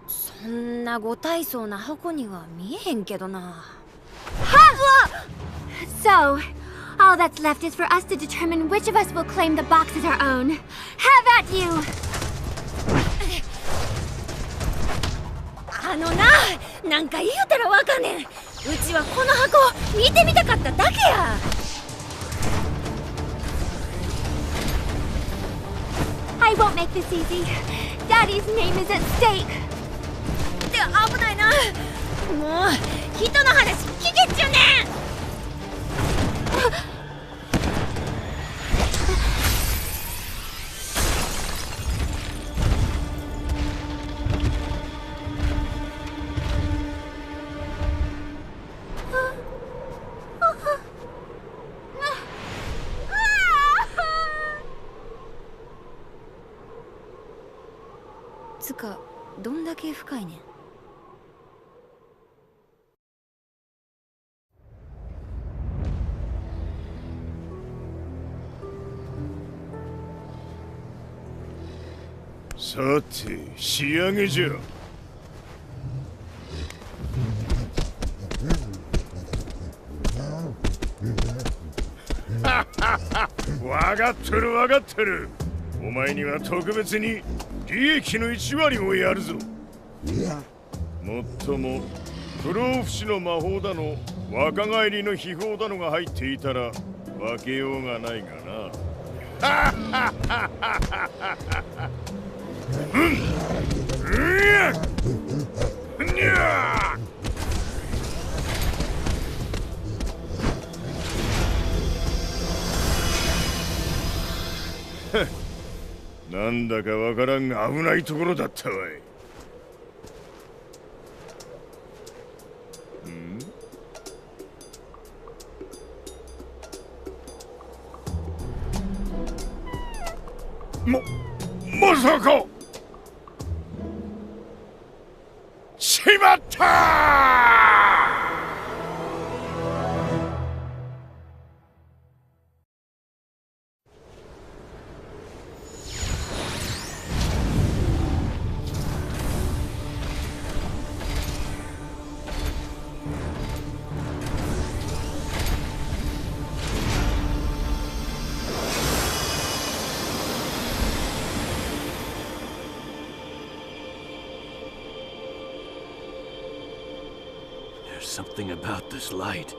C: そんなご大層な箱には見えへんけどな。
H: So, all that's left is for us to determine which of us will claim the box as our own. Have at you!
C: なんか言うたらわかんねん。うちはこの箱見てみたかっただけや。
H: I won't make this easy. Daddy's name is at stake.
C: って危ないな。もう人の話聞けっちゅうねん。つかどんだけ深いねん。
D: さて仕上げじゃ。わかってるわかってる。お前には特別に利益の1割をやるぞ。もっとも不老不死の魔法だの若返りの秘宝だのが入っていたら分けようがないがな。なんだかわからんが危ないところだったわい。まさか。しまった！
N: Something about this light.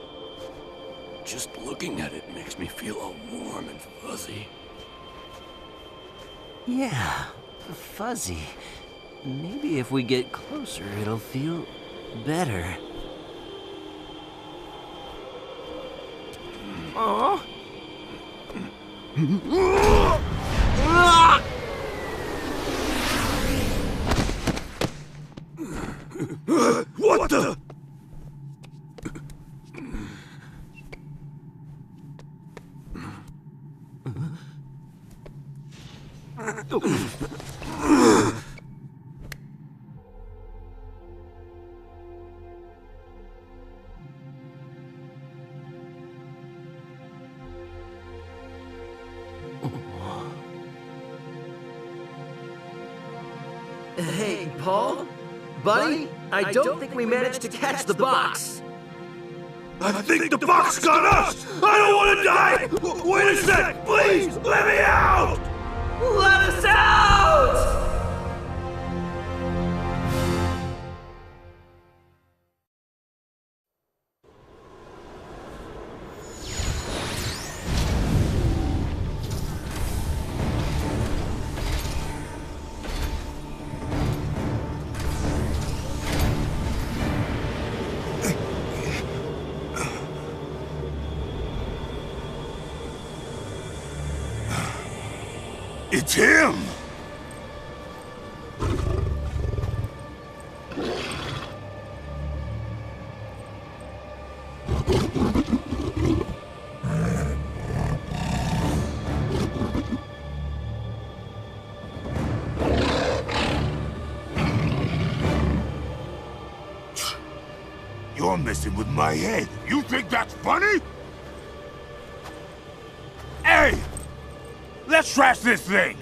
N: Just looking at it makes me feel all warm and fuzzy.
J: Yeah, fuzzy. Maybe if we get closer, it'll feel better. Aww.
D: What the?
J: Hey, Paul? Buddy? I don't think we managed to catch the box.
D: I think the box got us! I don't want to die! Wait a sec! Please, let me out!
J: Let us out!
D: It's him! You're messing with my head. You think that's funny? Hey! Let's trash this thing!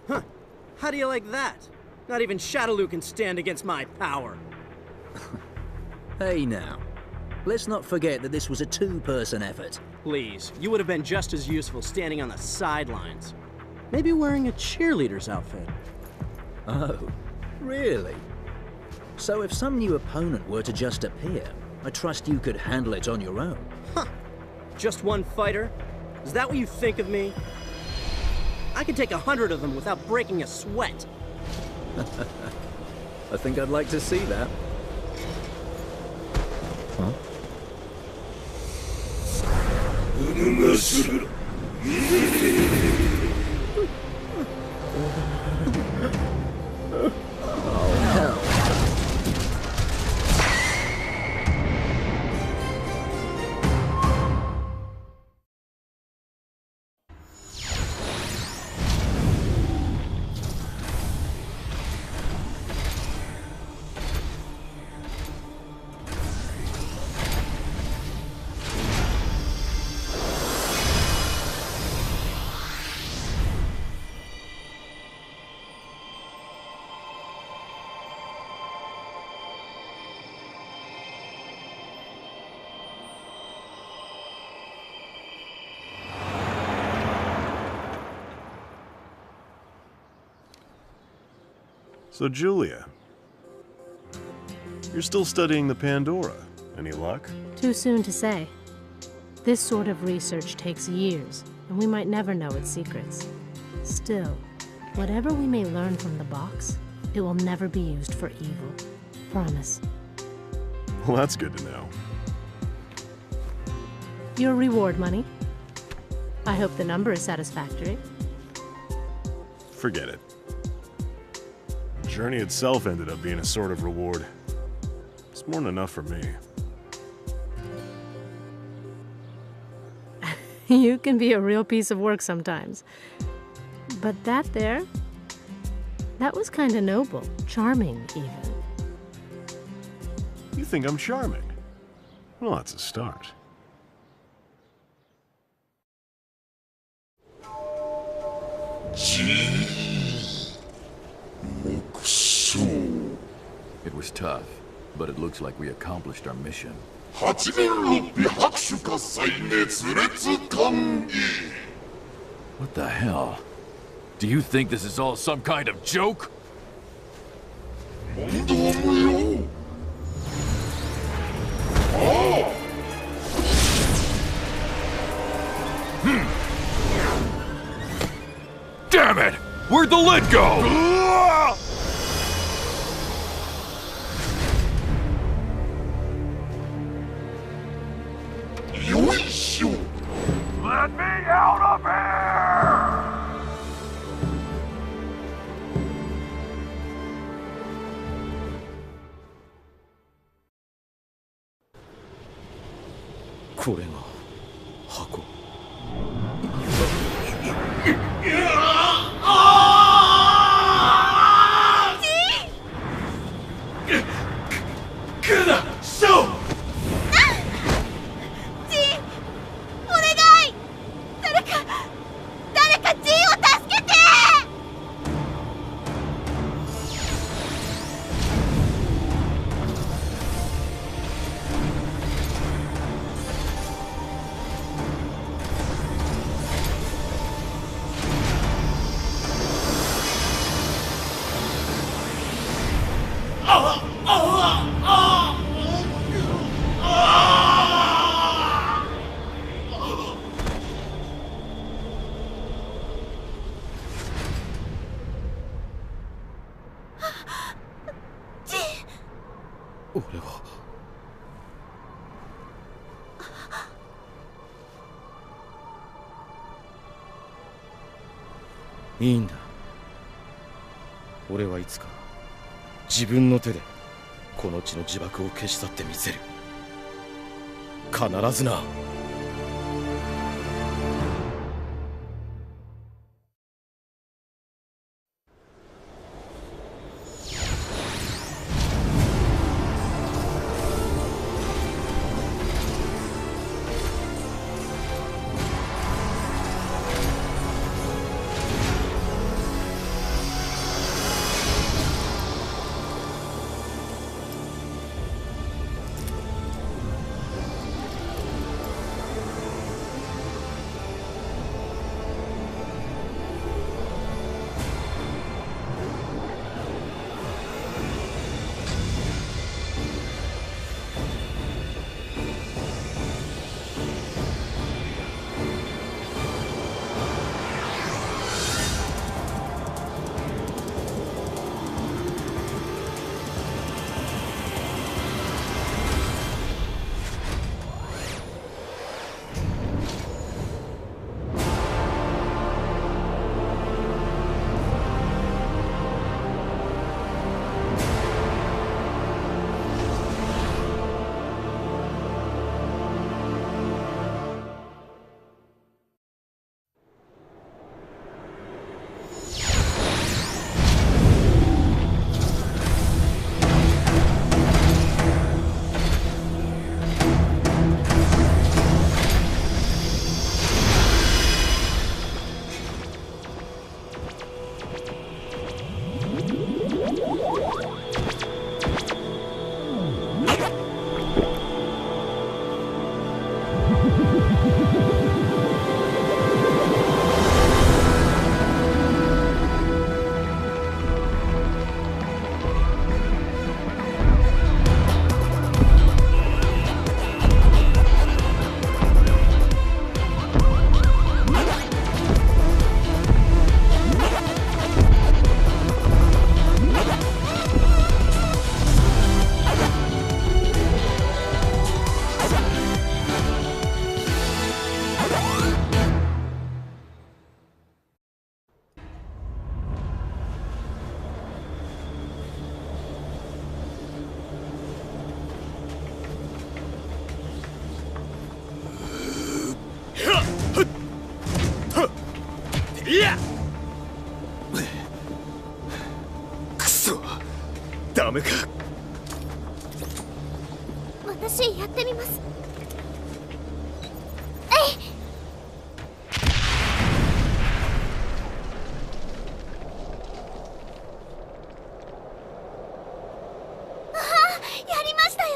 Q: Huh. How do you like that? Not even Shadowloo can stand against my power.
K: Hey now. Let's not forget that this was a two-person effort.
Q: Please, you would have been just as useful standing on the sidelines. Maybe wearing a cheerleader's outfit.
K: Oh, really? So if some new opponent were to just appear, I trust you could handle it on your own.
Q: Huh. Just one fighter? Is that what you think of me? I could take 100 of them without breaking a sweat.
K: I think I'd like to see that. Huh? Oh, hell.
D: So, Julia,
L: You're still studying the Pandora. Any luck?
V: Too soon to say. This sort of research takes years, and we might never know its secrets. Still, whatever we may learn from the box, it will never be used for evil. Promise.
L: Well, that's good to know.
V: Your reward money. I hope the number is satisfactory.
L: Forget it. The journey itself ended up being a sort of reward. It's more than enough for me.
V: You can be a real piece of work sometimes. But that was kinda noble. Charming, even.
L: You think I'm charming? Well, that's a start.
M: It was tough, but it looks like we accomplished our mission. What the hell? Do you think this is all some kind of joke? Damn it! Where'd the lid go? Let me out of here!
U: いいんだ。俺はいつか自分の手でこの地の呪縛を消し去ってみせる。必ずな。
D: いやくそダメか
H: 私やってみます。やりましたよ。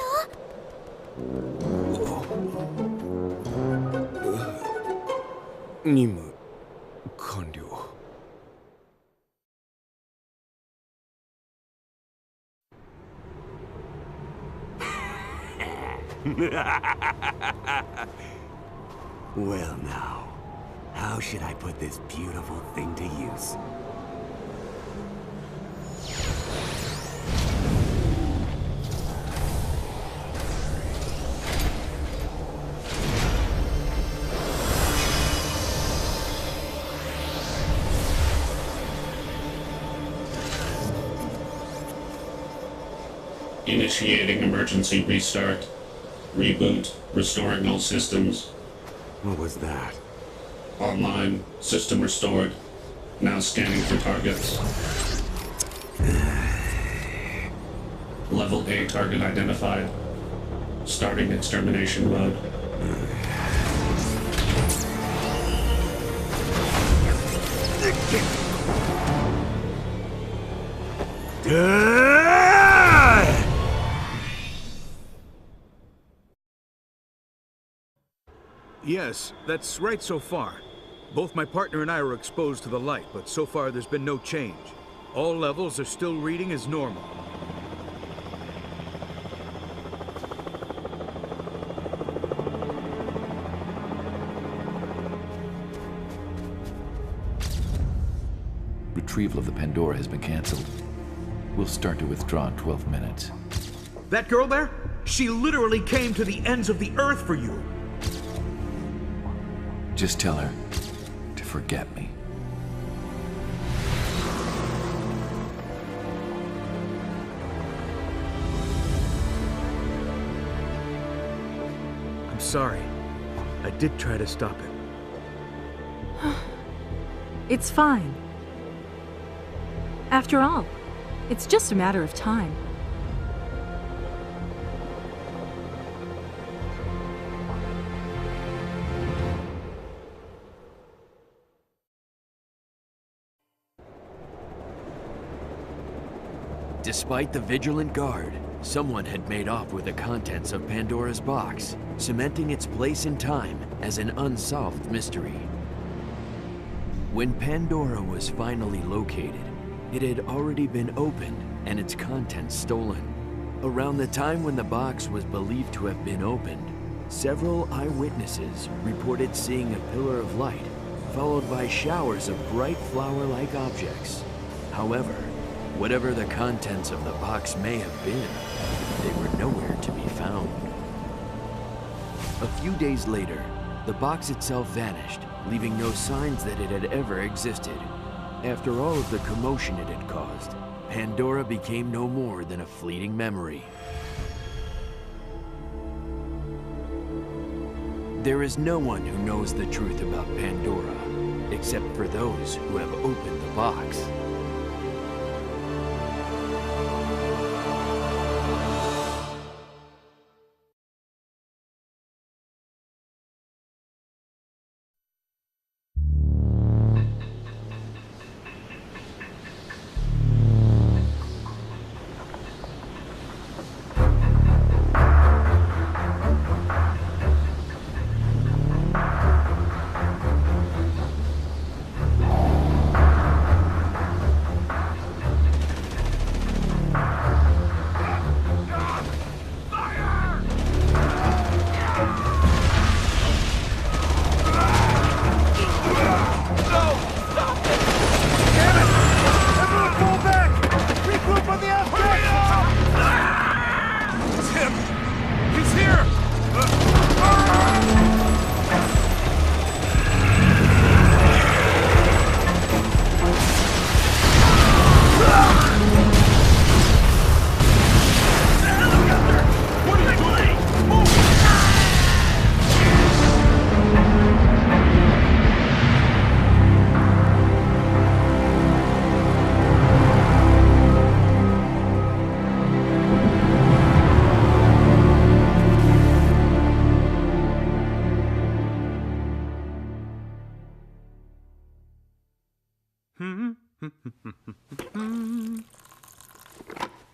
N: 任務完了。
O: Well now, how should I put this beautiful thing to use?
P: Initiating emergency restart. Reboot. Restoring all systems.
O: What was that?
P: Online. System restored. Now scanning for targets. Level A target identified. Starting extermination mode.
W: Yes, that's right so far. Both my partner and I were exposed to the light, but so far there's been no change. All levels are still reading as normal.
M: Retrieval of the Pandora has been cancelled. We'll start to withdraw in 12 minutes.
W: That girl there? She literally came to the ends of the earth for you.
M: Just tell her to forget me.
W: I'm sorry. I did try to stop it.
X: It's fine. After all, it's just a matter of time.
A: Despite the vigilant guard, someone had made off with the contents of Pandora's box, cementing its place in time as an unsolved mystery. When Pandora was finally located, it had already been opened and its contents stolen. Around the time when the box was believed to have been opened, several eyewitnesses reported seeing a pillar of light, followed by showers of bright flower-like objects. However, whatever the contents of the box may have been, they were nowhere to be found. A few days later, the box itself vanished, leaving no signs that it had ever existed. After all of the commotion it had caused, Pandora became no more than a fleeting memory. There is no one who knows the truth about Pandora, except for those who have opened the box.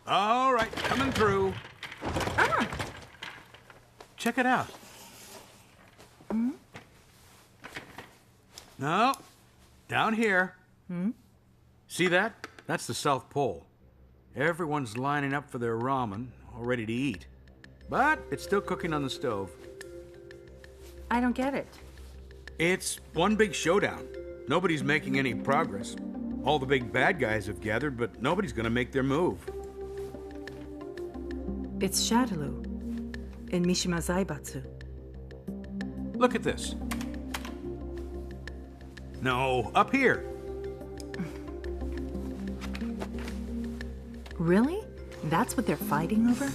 W: All right, coming through. Check it out. No, down here. See that? That's the South Pole. Everyone's lining up for their ramen, all ready to eat. But it's still cooking on the stove.
X: I don't get it.
W: It's one big showdown. Nobody's making any progress. All the big bad guys have gathered, but nobody's gonna make their move.
X: It's Shadaloo in Mishima Zaibatsu.
W: Look at this. No, up here.
X: Really? That's what they're fighting over?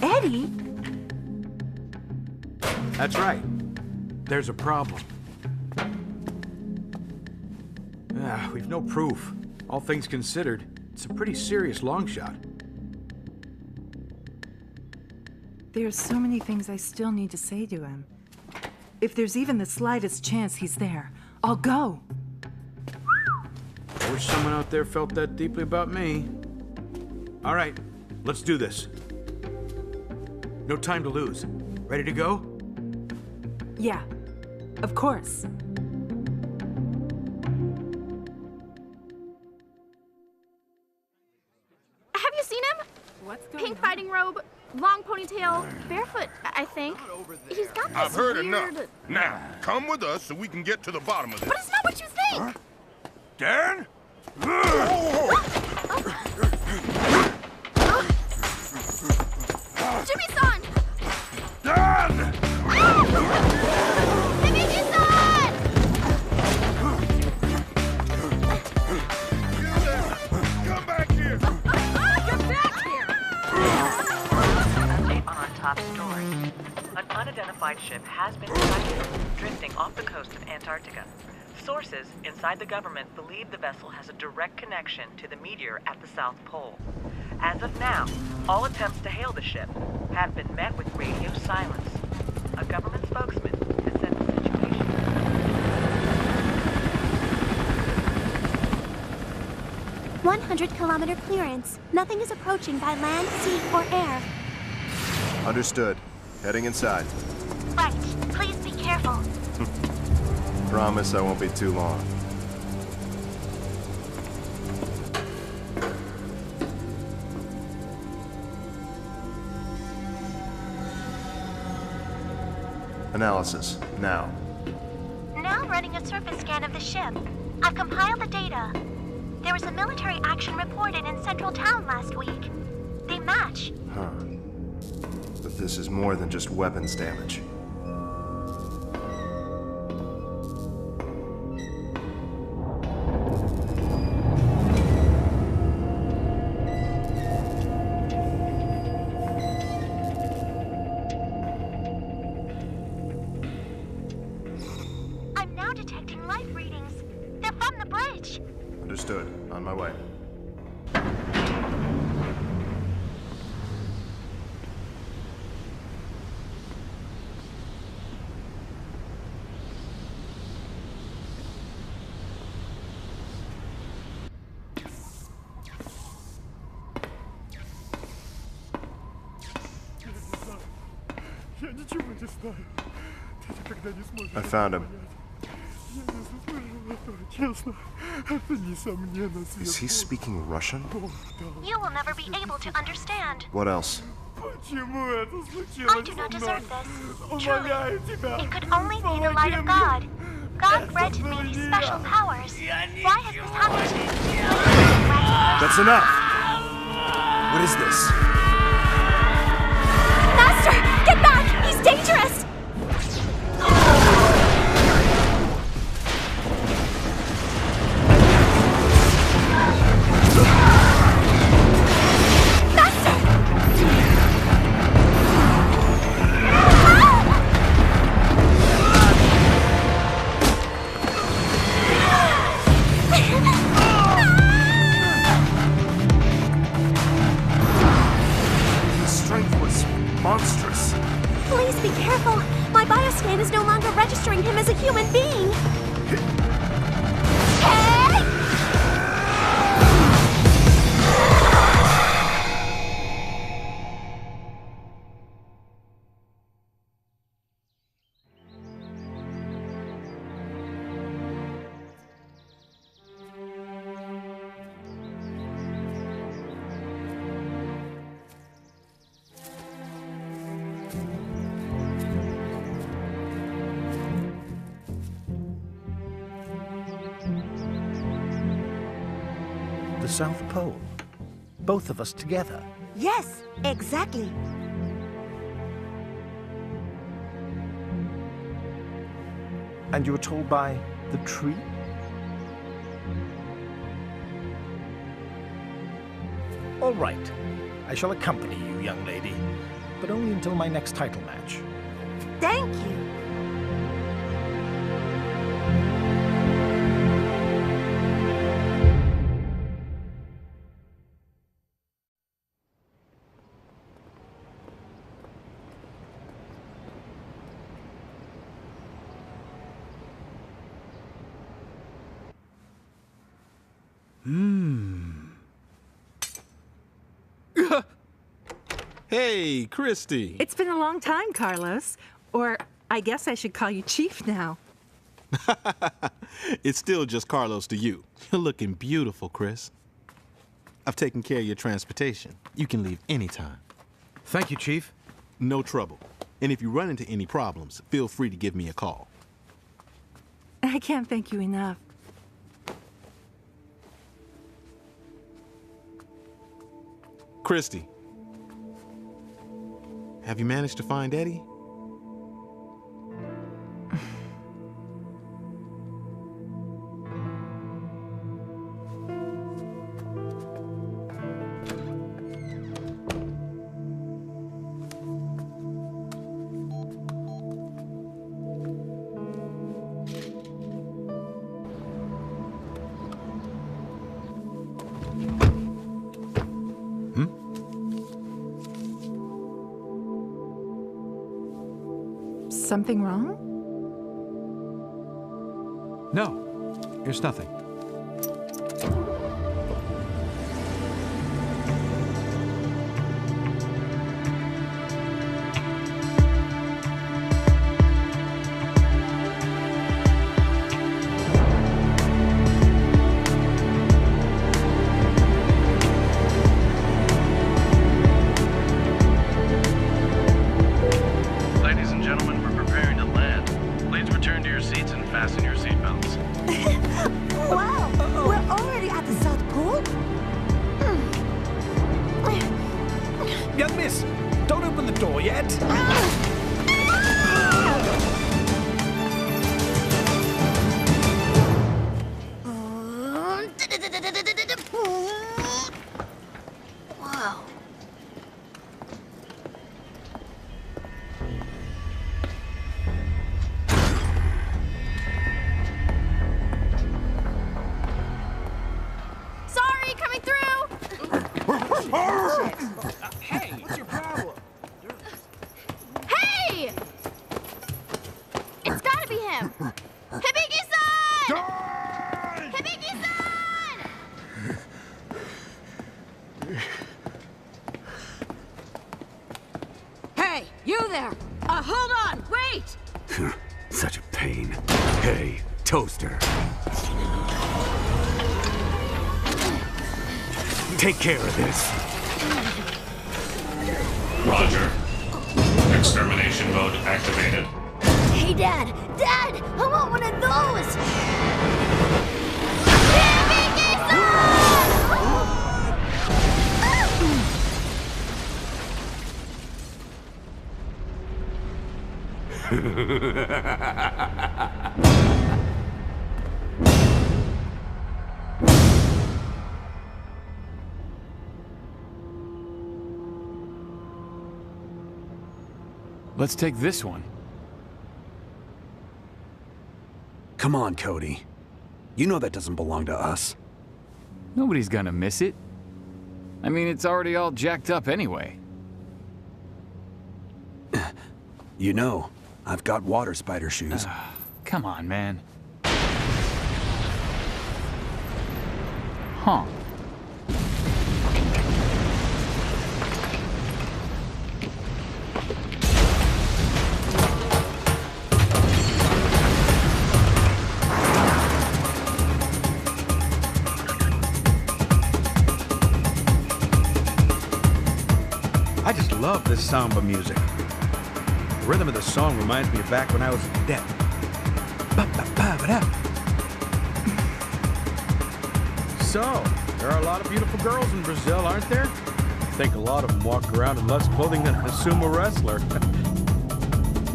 H: Eddie?
W: That's right. There's a problem. We've no proof. All things considered, it's a pretty serious long shot.
X: There's so many things I still need to say to him. If there's even the slightest chance he's there, I'll go.
W: I wish someone out there felt that deeply about me. All right, let's do this. No time to lose. Ready to go?
X: Yeah, of course.
B: Have you seen him? Pink fighting robe, long ponytail, barefoot, I think. He's got this
I: I've heard
B: weird...
I: enough. Now, come with us so we can get to the bottom of this.
B: But it's not what you think!
I: Darren?
B: Jimmy-san!
I: Dan!
B: Jimmy-san!
I: Come back here!
B: Get back here!
R: Update on our top story. An unidentified ship has been sighted drifting off the coast of Antarctica. Sources inside the government believe the vessel has a direct connection to the meteor at the South Pole. As of now, all attempts to hail the ship have been met with radio silence. A government spokesman has said the situation...
H: 100-kilometer clearance. Nothing is approaching by land, sea, or air.
S: Understood. Heading inside.
H: Right. Please be careful.
S: Promise I won't be too long. Analysis, now.
H: Now running a surface scan of the ship. I've compiled the data. There was a military action reported in central town last week. They match.
S: Huh. But this is more than just weapons damage.
H: I'm now detecting life readings. They're from the bridge.
S: Understood. On my way. I found him. Is he speaking Russian?
H: You will never be able to understand.
S: What else?
H: I do not deserve this. Truly, it could only be the light of God. God granted me these special powers. Why has this happened to me?
S: That's enough! What is this?
H: Master! Get back! He's dangerous!
E: Please be careful. My bioscan is no longer registering him as a human being. Hey!
F: The South Pole. Both of us together.
E: Yes, exactly.
F: And you were told by the tree? All right. I shall accompany you, young lady. But only until my next title match.
E: Thank you.
G: Hey, Christy.
X: It's been a long time, Carlos. Or I guess I should call you Chief now.
G: It's still just Carlos to you. You're looking beautiful, Chris. I've taken care of your transportation. You can leave anytime.
W: Thank you, Chief.
G: No trouble. And if you run into any problems, feel free to give me a call.
X: I can't thank you enough.
G: Christy, have you managed to find Eddie?
X: Something wrong?
W: No, there's nothing.
T: Ladies and gentlemen, we're preparing to land. Please return to your seats and fasten your seatbelts.
E: Wow, we're already at the South Pole?
F: Young miss, don't open the door yet.
E: Wow.
B: Sorry, coming through!
F: Hey, what's your problem?
B: Hey! It's gotta be him! Hibiki-san! Hibiki-san!
C: Hey, you there! Hold on! Wait!
O: Such a pain. Hey, Toaster. Take care of this.
P: Roger. Extermination mode activated.
E: Hey, Dad! Dad! I want one of those!
Q: Let's take this one.
O: Come on, Cody. You know that doesn't belong to us.
Q: Nobody's gonna miss it. I mean, it's already all jacked up anyway.
J: You know, I've got water spider shoes.
K: Come on, man. Huh.
W: I just love this samba music. The rhythm of the song reminds me of back when I was a cadet. So, there are a lot of beautiful girls in Brazil, aren't there? I think a lot of them walk around in less clothing than a sumo wrestler.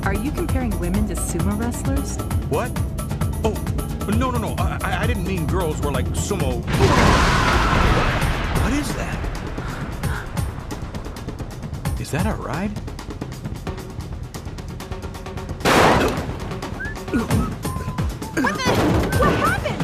X: Are you comparing women to sumo wrestlers?
W: What? Oh, no. I didn't mean girls were like sumo. What is that? Is that our ride?
B: What happened?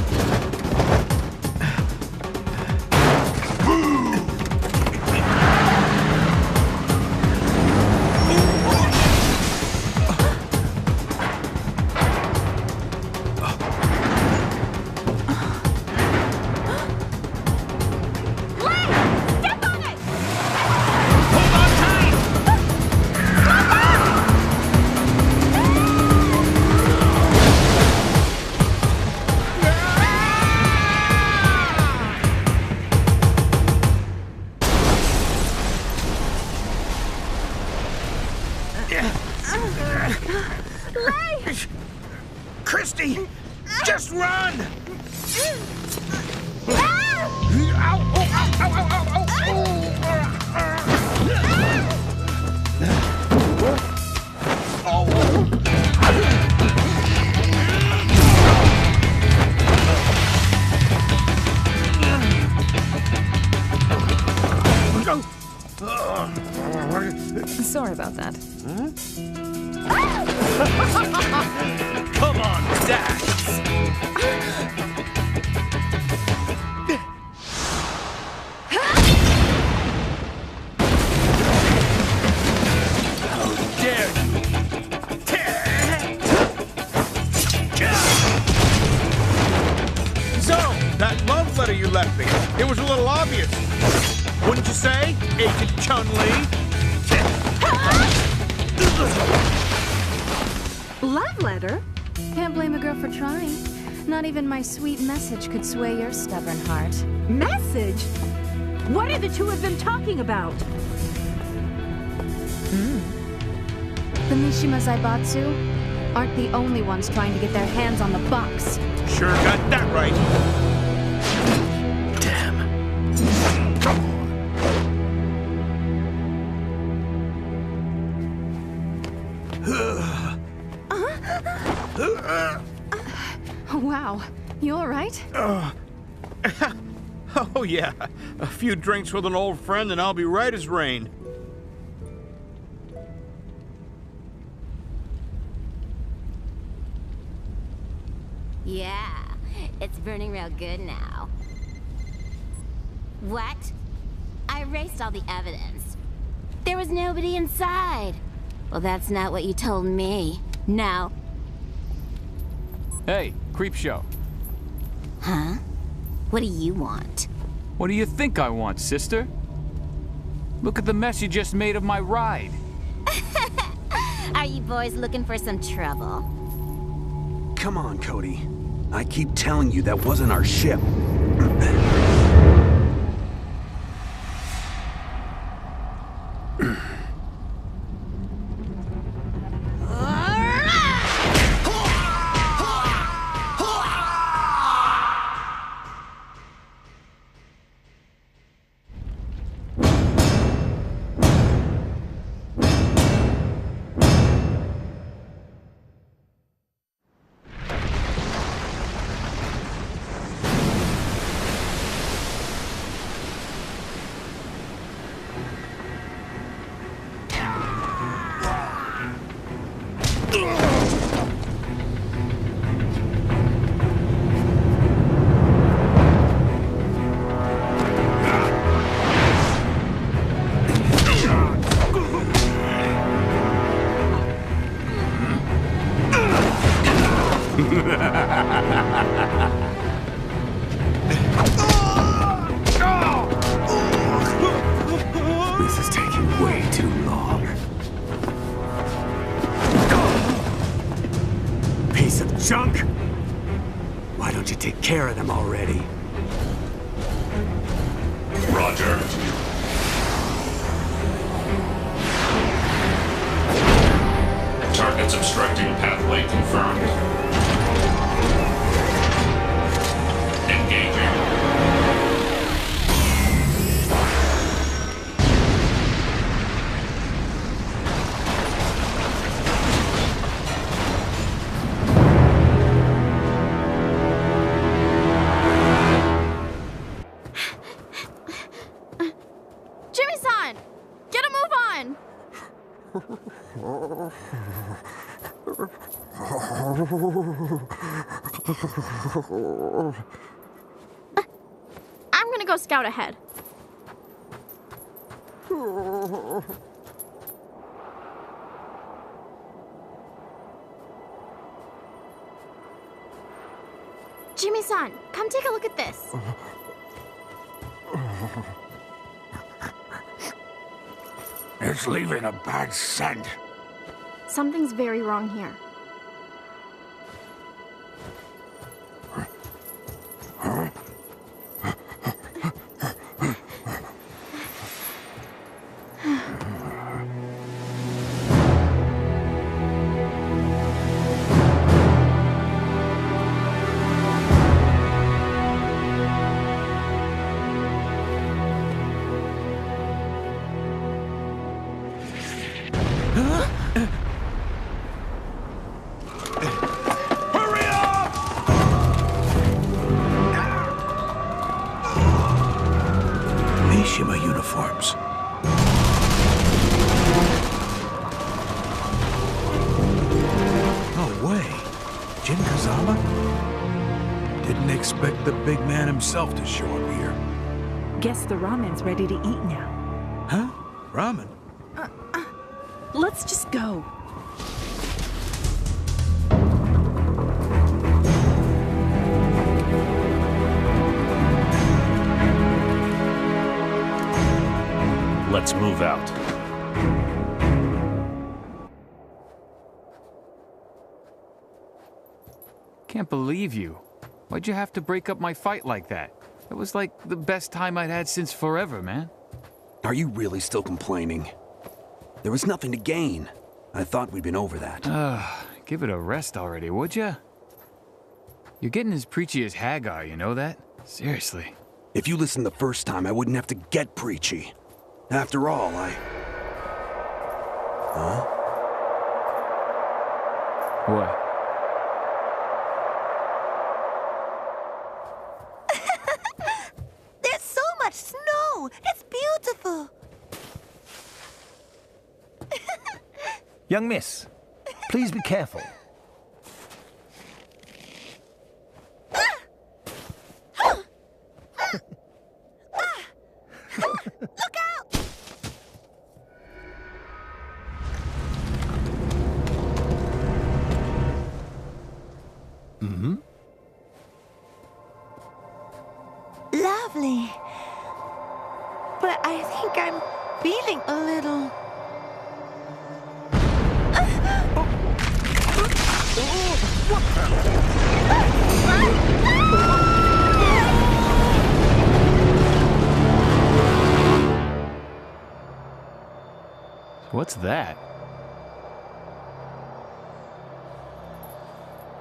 W: Christy! Just run!
X: Sorry about that.
W: Come on, Dax! How dare you! So, that love letter you left me, it was a little obvious. Wouldn't you say, Agent Chun-Li?
L: Love letter? Can't blame a girl for trying. Not even my sweet message could sway your stubborn heart.
V: Message? What are the two of them talking about?
L: The Mishima Zaibatsu aren't the only ones trying to get their hands on the box.
W: Sure got that right. Damn.
L: Wow, you all right?
W: Oh yeah, a few drinks with an old friend and I'll be right as rain.
C: Yeah, it's burning real good now. What? I erased all the evidence. There was nobody inside. Well, that's not what you told me. No.
K: Hey, Creepshow.
C: Huh? What do you want?
K: What do you think I want, sister? Look at the mess you just made of my ride.
C: Are you boys looking for some trouble?
J: Come on, Cody. I keep telling you that wasn't our ship.
O: This is taking way too long. Piece of junk! Why don't you take care of them already?
P: Roger. Target's obstructing pathway confirmed. Engaging.
B: Jimmy-san! Get a move on! I'm gonna go scout ahead. Jimmy-san, come take a look at this.
D: It's leaving a bad scent.
B: Something's very wrong here.
D: Mishima uniforms. No way. Jin Kazama? Didn't expect the big man himself to show up here.
X: Guess the ramen's ready to eat now.
D: Huh? Ramen?
X: Let's just go.
M: Let's move out.
K: Can't believe you. Why'd you have to break up my fight like that? It was like the best time I'd had since forever, man.
J: Are you really still complaining? There was nothing to gain. I thought we'd been over that.
K: Give it a rest already, would ya? You're getting as preachy as Hagar, you know that? Seriously.
J: If you listened the first time, I wouldn't have to get preachy. After all, Huh?
K: What?
E: There's so much snow! It's beautiful!
F: Young miss, please be careful.
E: Look out!
F: Mm-hmm.
E: Lovely. But I think I'm feeling a little...
K: What's that?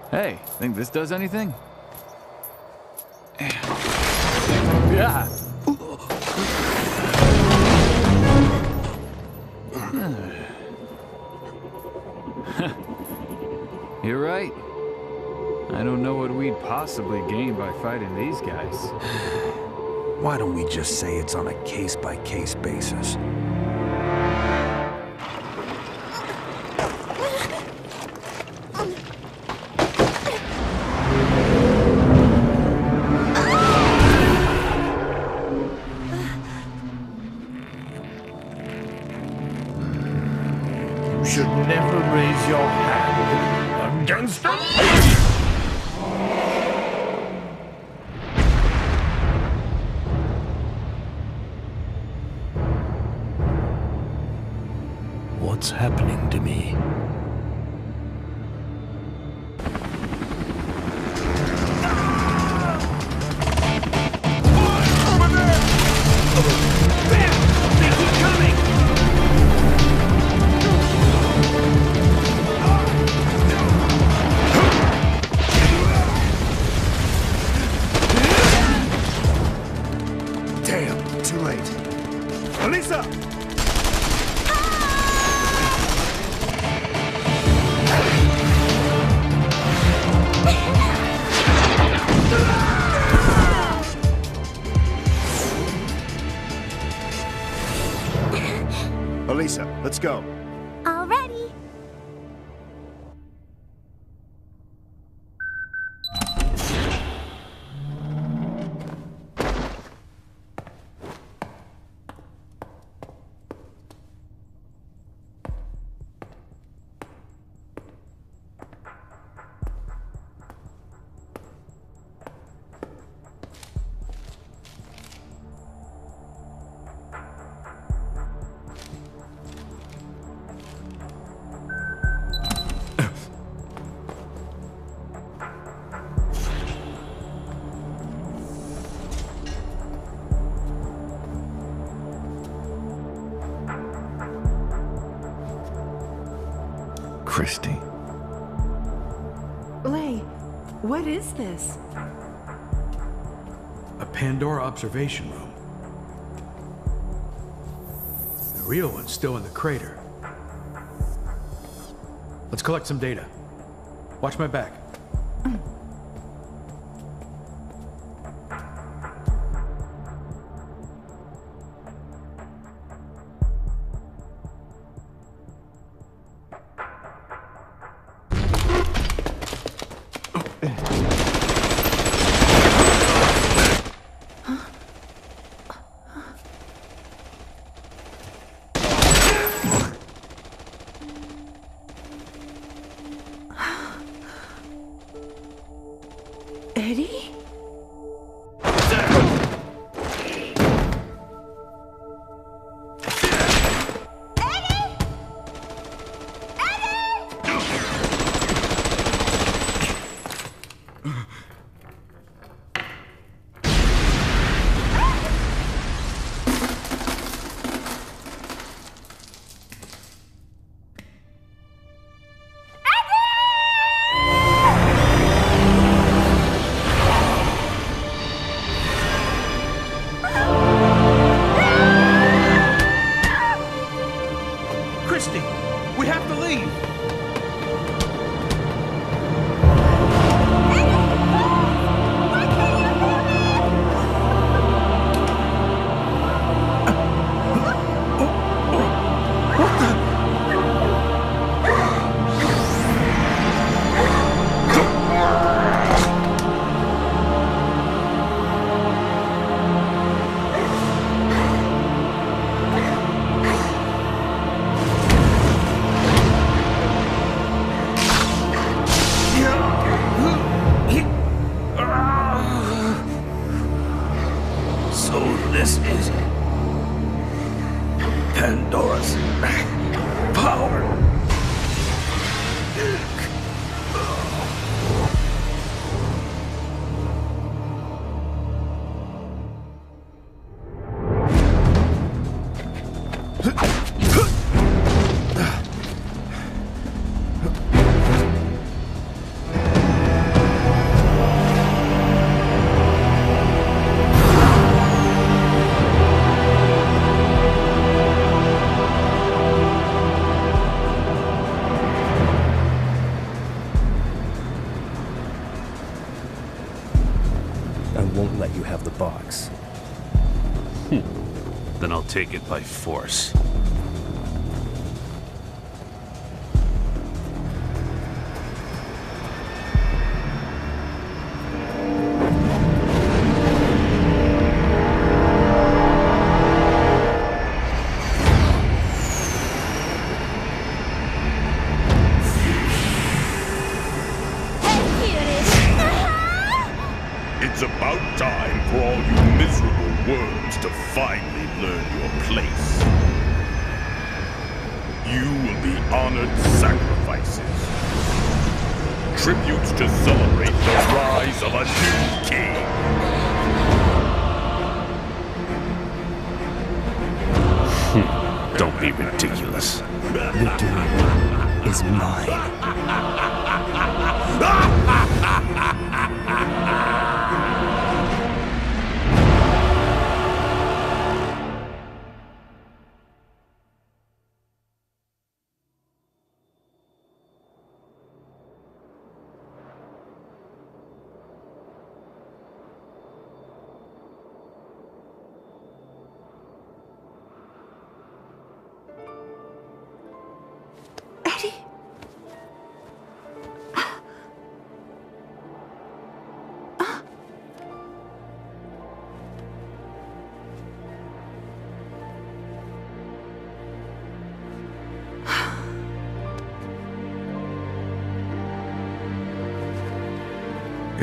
K: Hey, think this does anything? Yeah. You're right. I don't know what we'd possibly gain by fighting these guys.
J: Why don't we just say it's on a case-by-case basis?
D: You should never raise your hand against a lady!
M: what's happening to me.
S: Damn, too late. Elisa! Elisa, let's go.
E: Already.
D: Christy.
X: Lay, what is this?
W: A Pandora observation room. The real one's still in the crater. Let's collect some data. Watch my back.
X: Eddie?
W: Christy, we have to leave.
J: So this is Pandora's power.
M: I won't let you have the box. Then I'll take it by force.
A: It's about time for all you miserable worms to finally learn your place. you will be honored sacrifices. Tributes to celebrate the rise of a new king.
M: Don't be ridiculous.
O: The doom is mine.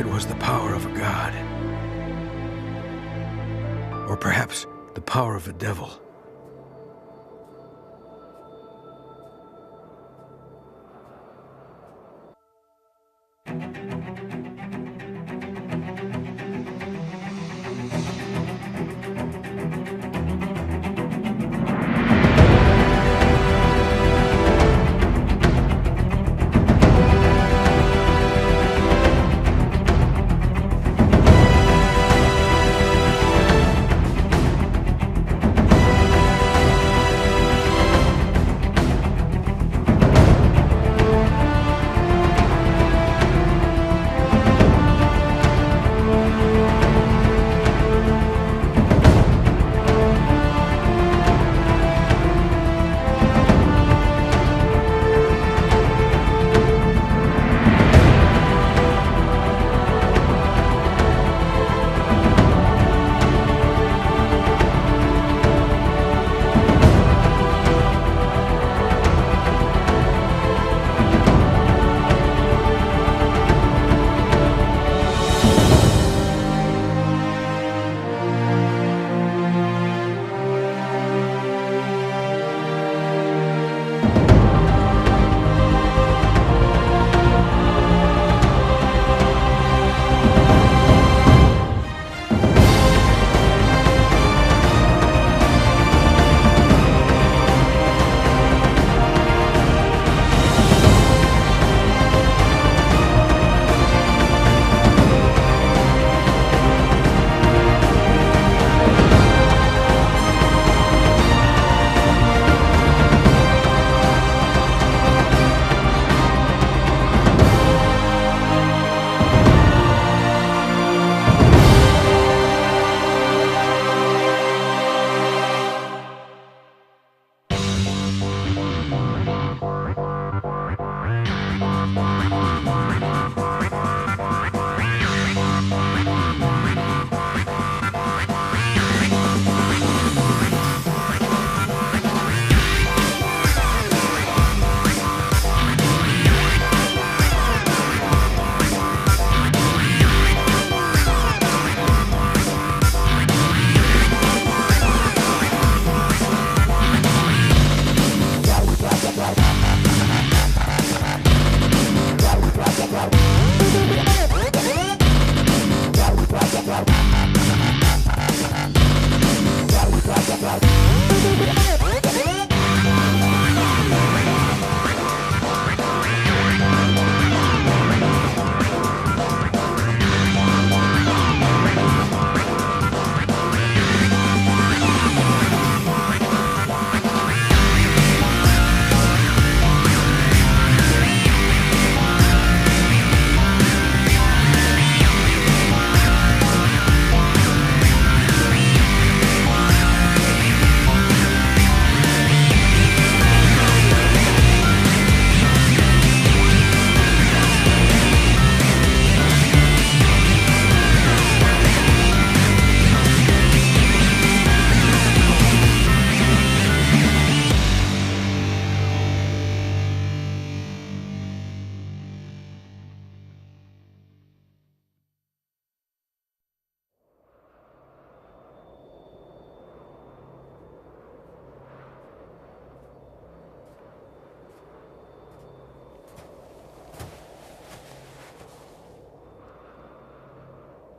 F: It was the power of a god. Or perhaps the power of a devil.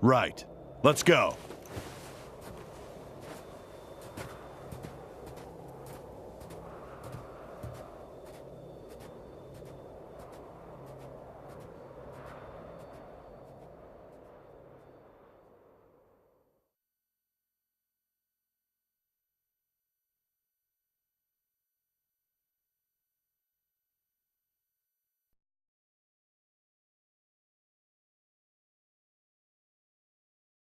A: Right. Let's go.